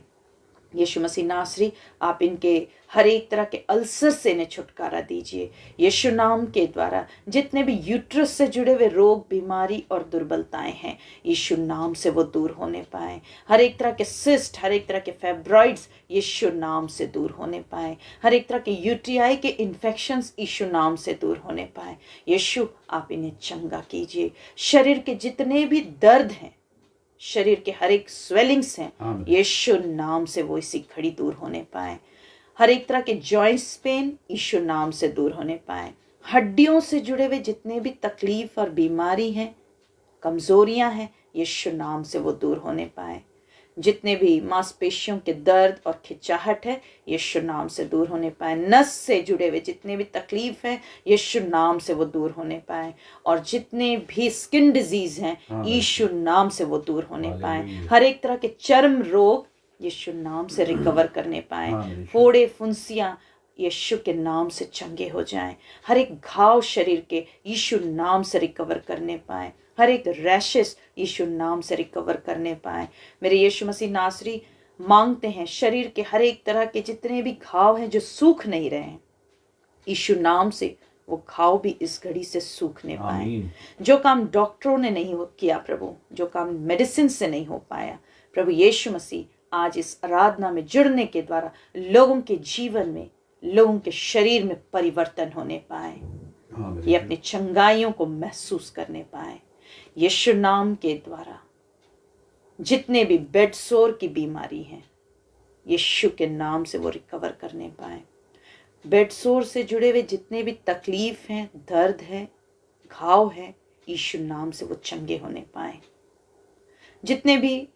यीशु मसीह नासरी आप इनके हर एक तरह के अल्सर से इन्हें छुटकारा दीजिए। यीशु नाम के द्वारा जितने भी यूट्रस से जुड़े हुए रोग, बीमारी और दुर्बलताएं हैं यीशु नाम से वो दूर होने पाए। हर एक तरह के सिस्ट, हर एक तरह के फैब्रॉइड्स यीशु नाम से दूर होने पाए। हर एक तरह के यूटीआई के इन्फेक्शंस यीशु नाम से दूर होने पाए। यीशु आप इन्हें चंगा कीजिए। शरीर के जितने भी दर्द हैं, शरीर के हर एक स्वेलिंग्स हैं यीशु नाम से वो इसी घड़ी दूर होने पाए। हर एक तरह के जॉइंट्स पेन यीशु नाम से दूर होने पाए। हड्डियों से जुड़े हुए जितने भी तकलीफ और बीमारी हैं, कमजोरियां हैं यीशु नाम से वो दूर होने पाए। जितने भी मांसपेशियों के दर्द और खिंचाहट है यीशु नाम से दूर होने पाए। नस से जुड़े हुए जितने भी तकलीफ हैं यीशु नाम से वो दूर होने पाए। और जितने भी स्किन डिजीज हैं यीशु नाम से वो दूर होने पाए। हर एक तरह के चर्म रोग यीशु नाम से रिकवर करने पाए। फोड़े, फुंसियां यीशु के नाम से चंगे हो जाएं। हर एक घाव शरीर के यीशु नाम से रिकवर करने पाए। हर एक रैशेस यीशु नाम से रिकवर करने पाए। मेरे यीशु मसीह नासरी मांगते हैं शरीर के हर एक तरह के जितने भी घाव हैं जो सूख नहीं रहे हैं यीशु नाम से वो घाव भी इस घड़ी से सूखने पाए। जो काम डॉक्टरों ने नहीं किया प्रभु, जो काम मेडिसिन से नहीं हो पाया, प्रभु यीशु मसीह आज इस आराधना में जुड़ने के द्वारा लोगों के जीवन में, लोगों के शरीर में परिवर्तन होने पाए। ये अपनी चंगाइयों को महसूस करने पाए। यीशु नाम के द्वारा जितने भी बेड सोर की बीमारी है यीशु के नाम से वो रिकवर करने पाए। बेड सोर से जुड़े हुए जितने भी तकलीफ हैं, दर्द है, घाव है यीशु नाम से वो चंगे होने पाए। जितने भी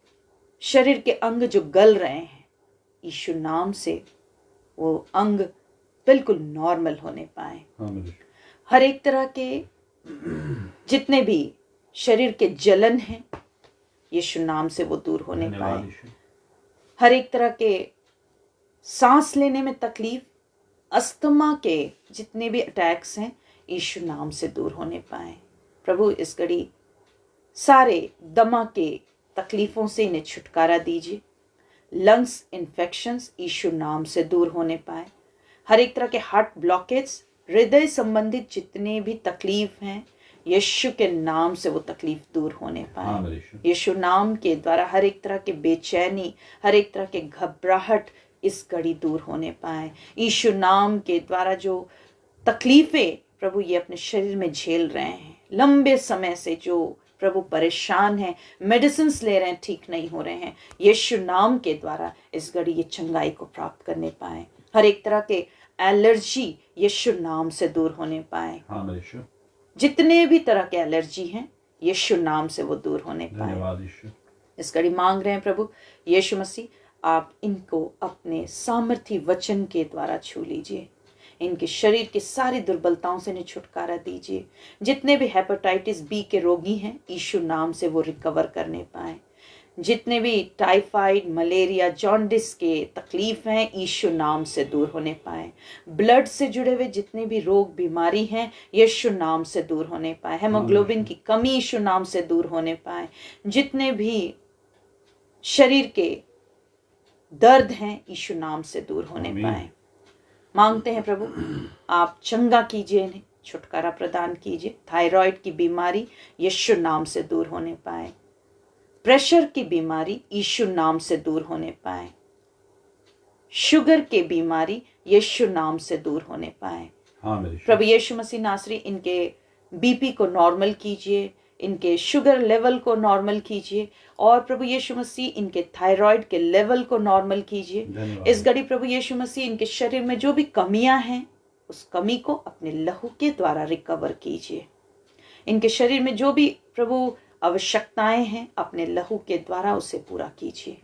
शरीर के अंग जो गल रहे हैं यीशु नाम से वो अंग बिल्कुल नॉर्मल होने पाए। हर एक तरह के जितने भी शरीर के जलन हैं यीशु नाम से वो दूर होने धन्यवाद पाए। यीशु। हर एक तरह के सांस लेने में तकलीफ, अस्थमा के जितने भी अटैक्स हैं, यीशु नाम से दूर होने पाए। प्रभु इस घड़ी सारे दमा के तकलीफों से इन्हें छुटकारा दीजिए। लंग्स इन्फेक्शंस यीशु नाम से दूर होने पाए। हर एक तरह के हार्ट ब्लॉकेज, हृदय संबंधित जितने भी तकलीफ हैं, यीशु के नाम से वो तकलीफ दूर होने पाए। यीशु नाम के द्वारा हर एक तरह के बेचैनी, हर एक तरह के घबराहट इस घड़ी दूर होने पाए। यीशु नाम के द्वारा जो तकलीफें प्रभु ये अपने शरीर में झेल रहे हैं, लंबे समय से जो प्रभु परेशान हैं, मेडिसिन ले रहे हैं, ठीक नहीं हो रहे हैं, यीशु नाम के द्वारा इस घड़ी ये चंगाई को प्राप्त करने पाए। हर एक तरह के एलर्जी यीशु नाम से दूर होने पाए। जितने भी तरह के एलर्जी हैं, यीशु नाम से वो दूर होने पाए। इस घड़ी मांग रहे हैं प्रभु यीशु मसीह, आप इनको अपने सामर्थी वचन के द्वारा छू लीजिए। इनके शरीर की सारी दुर्बलताओं से इन्हें छुटकारा दीजिए। जितने भी हेपेटाइटिस बी के रोगी हैं, यीशु नाम से वो रिकवर करने पाए। जितने भी टाइफाइड, मलेरिया, जॉन्डिस के तकलीफ हैं, यीशु नाम से दूर होने पाए। ब्लड से जुड़े हुए जितने भी रोग बीमारी हैं, यीशु नाम से दूर होने पाए। हेमोग्लोबिन की कमी यीशु नाम से दूर होने पाए। जितने भी शरीर के दर्द हैं, यीशु नाम से दूर होने पाए। मांगते हैं प्रभु, आप चंगा कीजिए, इन्हें छुटकारा प्रदान कीजिए। थायराइड की बीमारी यीशु नाम से दूर होने पाए। प्रेशर की बीमारी यीशु नाम से दूर होने पाए। शुगर की बीमारी यीशु नाम से दूर होने पाए। प्रभु यीशु मसीह नासरी, इनके बीपी को नॉर्मल कीजिए, इनके शुगर लेवल को नॉर्मल कीजिए, और प्रभु यीशु मसीह इनके थायराइड के लेवल को नॉर्मल कीजिए। इस घड़ी प्रभु यीशु मसीह इनके शरीर में जो भी कमियां हैं, उस कमी को अपने लहू के द्वारा रिकवर कीजिए। इनके शरीर में जो भी प्रभु आवश्यकताएं हैं, अपने लहू के द्वारा उसे पूरा कीजिए।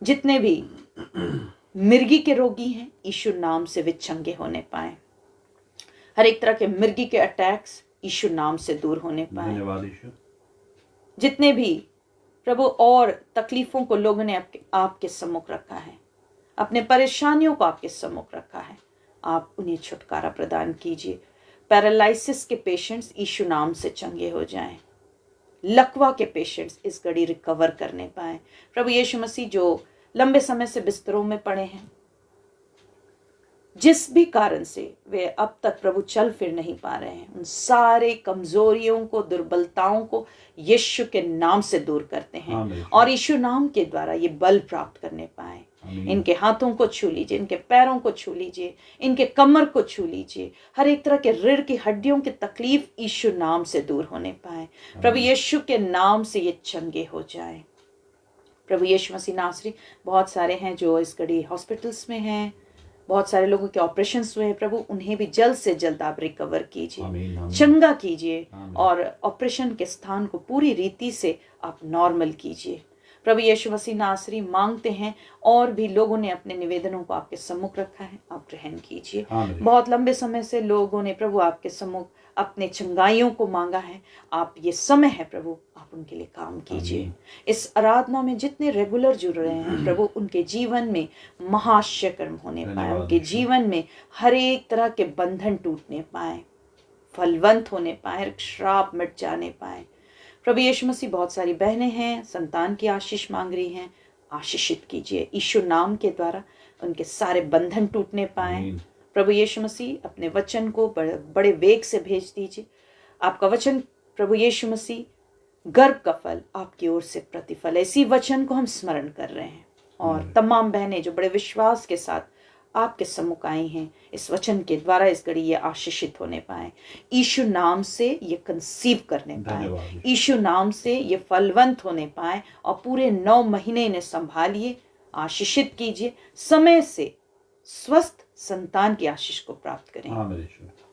जितने भी मिर्गी के रोगी हैं, यीशु नाम से वे चंगे होने पाए। हर एक तरह के मिर्गी के अटैक्स यीशु नाम से दूर होने पाए। जितने भी प्रभु और तकलीफों को लोगों ने आपके सम्मुख रखा है, अपने परेशानियों को आपके सम्मुख रखा है, आप उन्हें छुटकारा प्रदान कीजिए। पैरालिसिस के पेशेंट्स यीशु नाम से चंगे हो जाएं। लकवा के पेशेंट्स इस घड़ी रिकवर करने पाए। प्रभु यीशु मसीह, जो लंबे समय से बिस्तरों में पड़े हैं, जिस भी कारण से वे अब तक प्रभु चल फिर नहीं पा रहे हैं, उन सारे कमजोरियों को, दुर्बलताओं को यीशु के नाम से दूर करते हैं, और यीशु नाम के द्वारा ये बल प्राप्त करने पाए। इनके हाथों को छू लीजिए, इनके पैरों को छू लीजिए, इनके कमर को छू लीजिए। हर एक तरह के रीढ़ की हड्डियों की तकलीफ यीशु नाम से दूर होने पाए। प्रभु यीशु के नाम से ये चंगे हो जाए। प्रभु यीशु मसीह नासरी, बहुत सारे हैं जो इस घड़ी हॉस्पिटल्स में हैं, बहुत सारे लोगों के ऑपरेशंस हुए हैं, प्रभु उन्हें भी जल्द से जल्द आप रिकवर कीजिए, चंगा कीजिए, और ऑपरेशन के स्थान को पूरी रीति से आप नॉर्मल कीजिए। प्रभु यीशु मसीह नासरी, मांगते हैं, और भी लोगों ने अपने निवेदनों को आपके सम्मुख रखा है, आप ग्रहण कीजिए। बहुत लंबे समय से लोगों ने प्रभु आपके सम्मुख अपने चंगाइयों को मांगा है। आप ये समय है प्रभु, आप उनके लिए काम कीजिए। इस आराधना में जितने रेगुलर जुड़ रहे हैं प्रभु, उनके जीवन में महाआश्चर्य कर्म होने पाए, उनके जीवन में हर एक तरह के बंधन टूटने पाए, फलवंत होने पाए, श्राप मिट जाने पाए। प्रभु यीशु मसीह, बहुत सारी बहनें हैं, संतान की आशीष मांग रही हैं, आशीषित कीजिए यीशु नाम के द्वारा, उनके सारे बंधन टूटने पाए। प्रभु यीशु मसीह, अपने वचन को बड़े वेग से भेज दीजिए। आपका वचन प्रभु यीशु मसीह गर्भ का फल, आपकी ओर से प्रतिफल। इसी वचन को हम स्मरण कर रहे हैं, और तमाम बहनें जो बड़े विश्वास के साथ आपके सम्मुख आई हैं, इस वचन के द्वारा इस घड़ी ये आशीषित होने पाए। यीशु नाम से ये कंसीव करने पाए, यीशु नाम से ये फलवंत होने पाए, और पूरे 9 महीने इन्हें संभालिए, आशीषित कीजिए। समय से स्वस्थ संतान की आशीष को प्राप्त करें।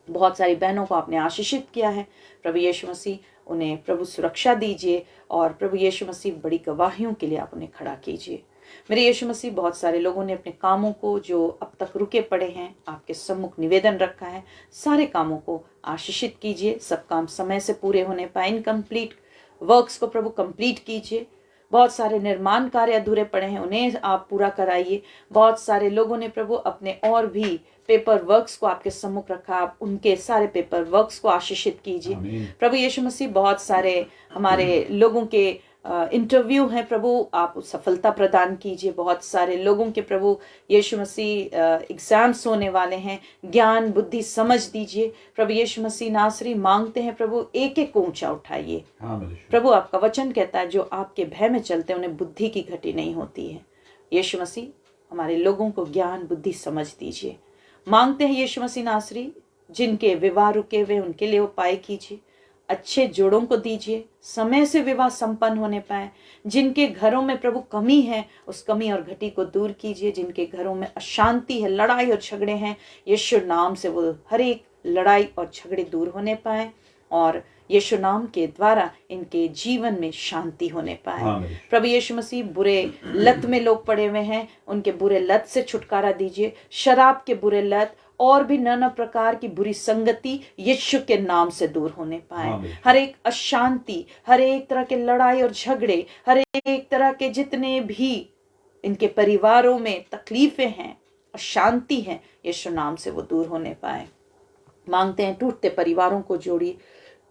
बहुत सारी बहनों को आपने आशीषित किया है प्रभु यीशु मसीह, उन्हें प्रभु सुरक्षा दीजिए, और प्रभु यीशु मसीह बड़ी गवाहियों के लिए आप उन्हें खड़ा कीजिए। मेरे यीशु मसीह, बहुत सारे लोगों ने अपने कामों को जो अब तक रुके पड़े हैं, आपके सम्मुख निवेदन रखा है, सारे कामों को आशीषित कीजिए। सब काम समय से पूरे होने पाए। इनकम्प्लीट वर्क्स को प्रभु कंप्लीट कीजिए। बहुत सारे निर्माण कार्य अधूरे पड़े हैं, उन्हें आप पूरा कराइए। बहुत सारे लोगों ने प्रभु अपने और भी पेपर वर्क्स को आपके सम्मुख रखा, आप उनके सारे पेपर वर्क्स को आशीषित कीजिए प्रभु यीशु मसीह। बहुत सारे हमारे लोगों के इंटरव्यू हैं प्रभु, आप सफलता प्रदान कीजिए। बहुत सारे लोगों के प्रभु यीशु मसीह एग्जाम्स होने वाले हैं, ज्ञान बुद्धि समझ दीजिए प्रभु यीशु मसीह नासरी। मांगते हैं प्रभु एक एक को ऊंचा उठाइए प्रभु। आपका वचन कहता है जो आपके भय में चलते हैं उन्हें बुद्धि की घटी नहीं होती है। यीशु मसीह हमारे लोगों को ज्ञान बुद्धि समझ दीजिए। मांगते हैं यीशु मसीह नासरी, जिनके विवाह रुके हुए उनके लिए उपाय कीजिए, अच्छे जोड़ों को दीजिए, समय से विवाह संपन्न होने पाए। जिनके घरों में प्रभु कमी है उस कमी और घटी को दूर कीजिए। जिनके घरों में अशांति है, लड़ाई और झगड़े हैं, यीशु नाम से वो हर एक लड़ाई और झगड़े दूर होने पाए और यीशु नाम के द्वारा इनके जीवन में शांति होने पाए। प्रभु यीशु मसीह, बुरे लत में लोग पड़े हुए हैं, उनके बुरे लत से छुटकारा दीजिए। शराब के बुरे लत और भी नाना प्रकार की बुरी संगति यीशु के नाम से दूर होने पाए। हर एक अशांति, हर एक तरह के लड़ाई और झगड़े, हर एक तरह के जितने भी इनके परिवारों में तकलीफें हैं, अशांति है, यीशु नाम से वो दूर होने पाए। मांगते हैं टूटते परिवारों को जोड़िए,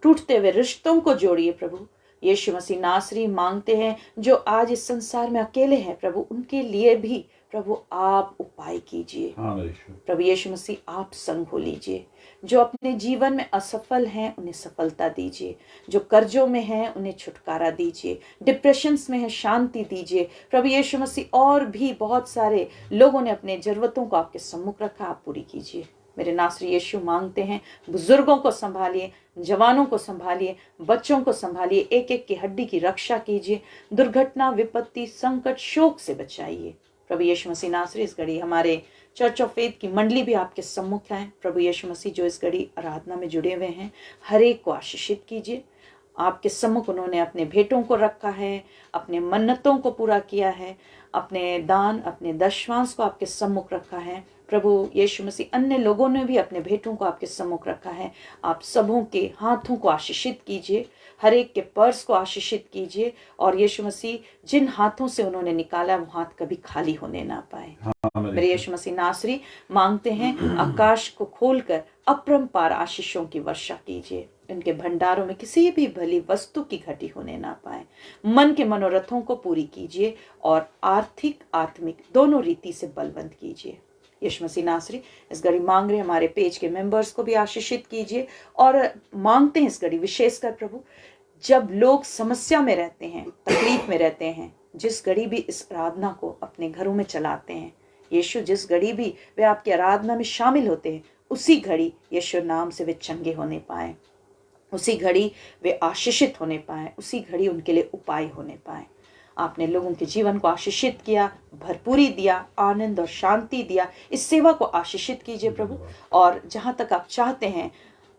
टूटते हुए रिश्तों को जोड़िए प्रभु यीशु मसीह नासरी। मांगते हैं जो आज इस संसार में अकेले हैं प्रभु, उनके लिए भी प्रभु आप उपाय कीजिए। प्रभु यीशु मसीह आप संग हो लीजिए। जो अपने जीवन में असफल हैं उन्हें सफलता दीजिए, जो कर्जों में हैं उन्हें छुटकारा दीजिए, डिप्रेशंस में है शांति दीजिए प्रभु यीशु मसीह। और भी बहुत सारे लोगों ने अपने जरूरतों को आपके सम्मुख रखा, आप पूरी कीजिए मेरे नासरी यीशु। मांगते हैं बुजुर्गों को संभालिए, जवानों को संभालिए, बच्चों को संभालिए, एक एक की हड्डी की रक्षा कीजिए। दुर्घटना, विपत्ति, संकट, शोक से बचाइए प्रभु यीशु मसीह नासरी। इस घड़ी हमारे चर्च ऑफ फेथ की मंडली भी आपके सम्मुख है प्रभु यीशु मसीह। जो इस घड़ी आराधना में जुड़े हुए हैं हर एक को आशीषित कीजिए। आपके सम्मुख उन्होंने अपने भेंटों को रखा है, अपने मन्नतों को पूरा किया है, अपने दान, अपने दशवांश को आपके सम्मुख रखा है प्रभु यीशु मसीह। अन्य लोगों ने भी अपने भेंटों को आपके सम्मुख रखा है। आप सबों के हाथों को आशीषित कीजिए, हर एक के पर्स को आशीषित कीजिए। और यीशु मसीह जिन हाथों से उन्होंने निकाला वो हाथ कभी खाली होने ना पाए। मेरे यीशु मसीह नासरी, मांगते हैं आकाश को खोलकर अपरंपार आशीषों की वर्षा कीजिए। इनके भंडारों में किसी भी भली वस्तु की घटी होने ना पाए। मन के मनोरथों को पूरी कीजिए और आर्थिक आत्मिक दोनों रीति से बलवंत कीजिए। यीशु मसीह नासरी, इस घड़ी मांग रहे हमारे पेज के मेंबर्स को भी आशीषित कीजिए। और मांगते हैं इस घड़ी विशेषकर प्रभु, जब लोग समस्या में रहते हैं, तकलीफ में रहते हैं, जिस घड़ी भी इस आराधना को अपने घरों में चलाते हैं यीशु, जिस घड़ी भी वे आपकी आराधना में शामिल होते हैं उसी घड़ी यीशु नाम से वे चंगे होने पाए, उसी घड़ी वे आशीषित होने पाए, उसी घड़ी उनके लिए उपाय होने पाए। आपने लोगों के जीवन को आशीषित किया, भरपूरी दिया, आनंद और शांति दिया। इस सेवा को आशीषित कीजिए प्रभु। और जहाँ तक आप चाहते हैं,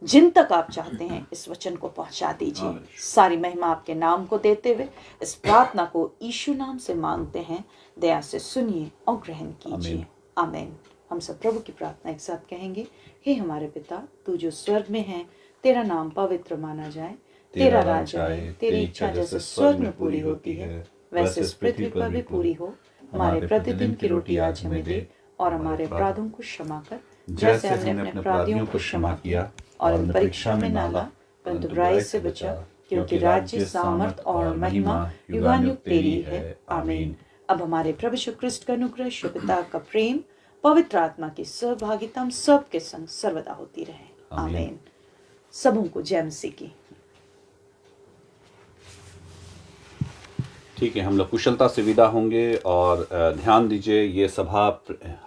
जिन तक आप चाहते हैं, इस वचन को पहुंचा दीजिए। सारी महिमा आपके नाम को देते हुए इस प्रार्थना को यीशु नाम से मांगते हैं। दया से सुनिए और ग्रहण कीजिए, आमीन। हम सब प्रभु की प्रार्थना एक साथ कहेंगे। हे हमारे पिता, तू जो स्वर्ग में है, तेरा नाम पवित्र माना जाए, तेरा राज आए, तेरी इच्छा जैसे स्वर्ग में पूरी होती है वैसे इस पृथ्वी पर भी पूरी हो। हमारे प्रतिदिन की रोटी आज हमें दे और हमारे अपराधों को क्षमा कर जैसे हमने अपने अपराधियों को क्षमा किया, और इन परीक्षा में ना ला परंतु बुराई से बचा, क्योंकि राज्य, सामर्थ और महिमा युगानुयुग तेरी है, आमीन। अब हमारे प्रभु यीशु क्रिस्ट का अनुग्रह, शिव पिता का प्रेम, पवित्र आत्मा की सहभागिता हम सब के संग सर्वदा होती रहे, आमीन। सबों को जय मसीह की। ठीक है, हम लोग कुशलता से विदा होंगे। और ध्यान दीजिए, ये सभा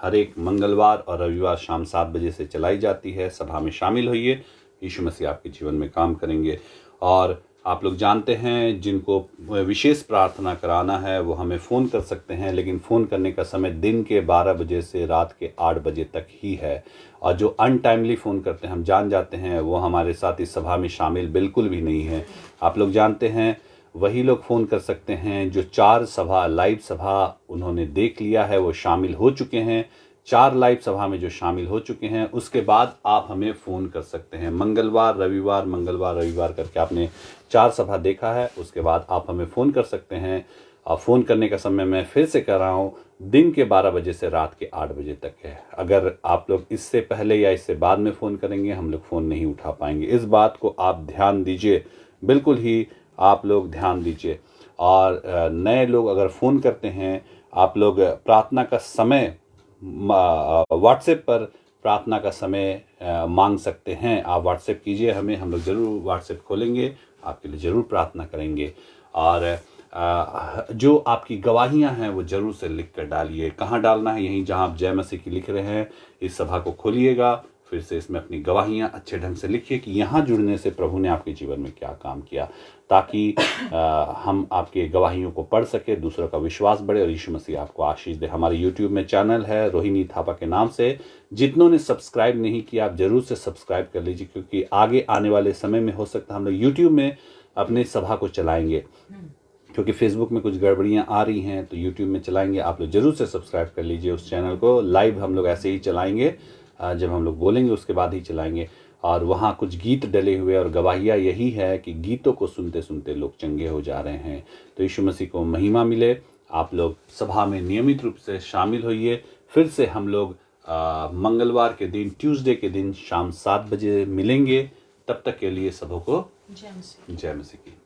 हर एक मंगलवार और रविवार शाम 7 बजे से चलाई जाती है। सभा में शामिल होइए, यीशु मसीह आपके जीवन में काम करेंगे। और आप लोग जानते हैं, जिनको विशेष प्रार्थना कराना है वो हमें फ़ोन कर सकते हैं, लेकिन फ़ोन करने का समय दिन के 12 बजे से रात के 8 बजे तक ही है। और जो अनटाइमली फ़ोन करते हैं, हम जान जाते हैं, वो हमारे साथ इस सभा में शामिल बिल्कुल भी नहीं है। आप लोग जानते हैं, वही लोग फ़ोन कर सकते हैं जो 4 सभा लाइव सभा उन्होंने देख लिया है, वो शामिल हो चुके हैं। 4 लाइव सभा में जो शामिल हो चुके हैं, उसके बाद आप हमें फ़ोन कर सकते हैं। मंगलवार रविवार करके आपने 4 सभा देखा है, उसके बाद आप हमें फ़ोन कर सकते हैं। और फ़ोन करने का समय मैं फिर से कह रहा हूँ, दिन के 12 बजे से रात के 8 बजे तक है। अगर आप लोग इससे पहले या इससे बाद में फ़ोन करेंगे, हम लोग फ़ोन नहीं उठा पाएंगे। इस बात को आप ध्यान दीजिए, बिल्कुल ही आप लोग ध्यान दीजिए। और नए लोग अगर फ़ोन करते हैं, आप लोग प्रार्थना का समय व्हाट्सएप पर प्रार्थना का समय मांग सकते हैं। आप व्हाट्सएप कीजिए हमें, हम लोग ज़रूर व्हाट्सएप खोलेंगे, आपके लिए ज़रूर प्रार्थना करेंगे। और जो आपकी गवाहियां हैं वो ज़रूर से लिख कर डालिए। कहाँ डालना है? यहीं जहां आप जय मसीह की लिख रहे हैं, इस सभा को खोलिएगा, फिर से इसमें अपनी गवाहियां अच्छे ढंग से लिखिए कि यहाँ जुड़ने से प्रभु ने आपके जीवन में क्या काम किया, ताकि हम आपके गवाहियों को पढ़ सके, दूसरों का विश्वास बढ़े और यीशु मसीह आपको आशीष दे। हमारे यूट्यूब में चैनल है रोहिणी थापा के नाम से, जितनों ने सब्सक्राइब नहीं किया आप ज़रूर से सब्सक्राइब कर लीजिए, क्योंकि आगे आने वाले समय में हो सकता है हम लोग यूट्यूब में अपने सभा को चलाएंगे, क्योंकि फेसबुक में कुछ गड़बड़ियाँ आ रही हैं, तो यूट्यूब में चलाएंगे। आप लोग ज़रूर से सब्सक्राइब कर लीजिए उस चैनल को। लाइव हम लोग ऐसे ही चलाएंगे, जब हम लोग बोलेंगे उसके बाद ही चलाएंगे। और वहाँ कुछ गीत डले हुए, और गवाहियाँ यही है कि गीतों को सुनते सुनते लोग चंगे हो जा रहे हैं। तो यीशु मसीह को महिमा मिले। आप लोग सभा में नियमित रूप से शामिल होइए। फिर से हम लोग मंगलवार के दिन, ट्यूसडे के दिन शाम 7 बजे मिलेंगे। तब तक के लिए सबों को जय मसीह की।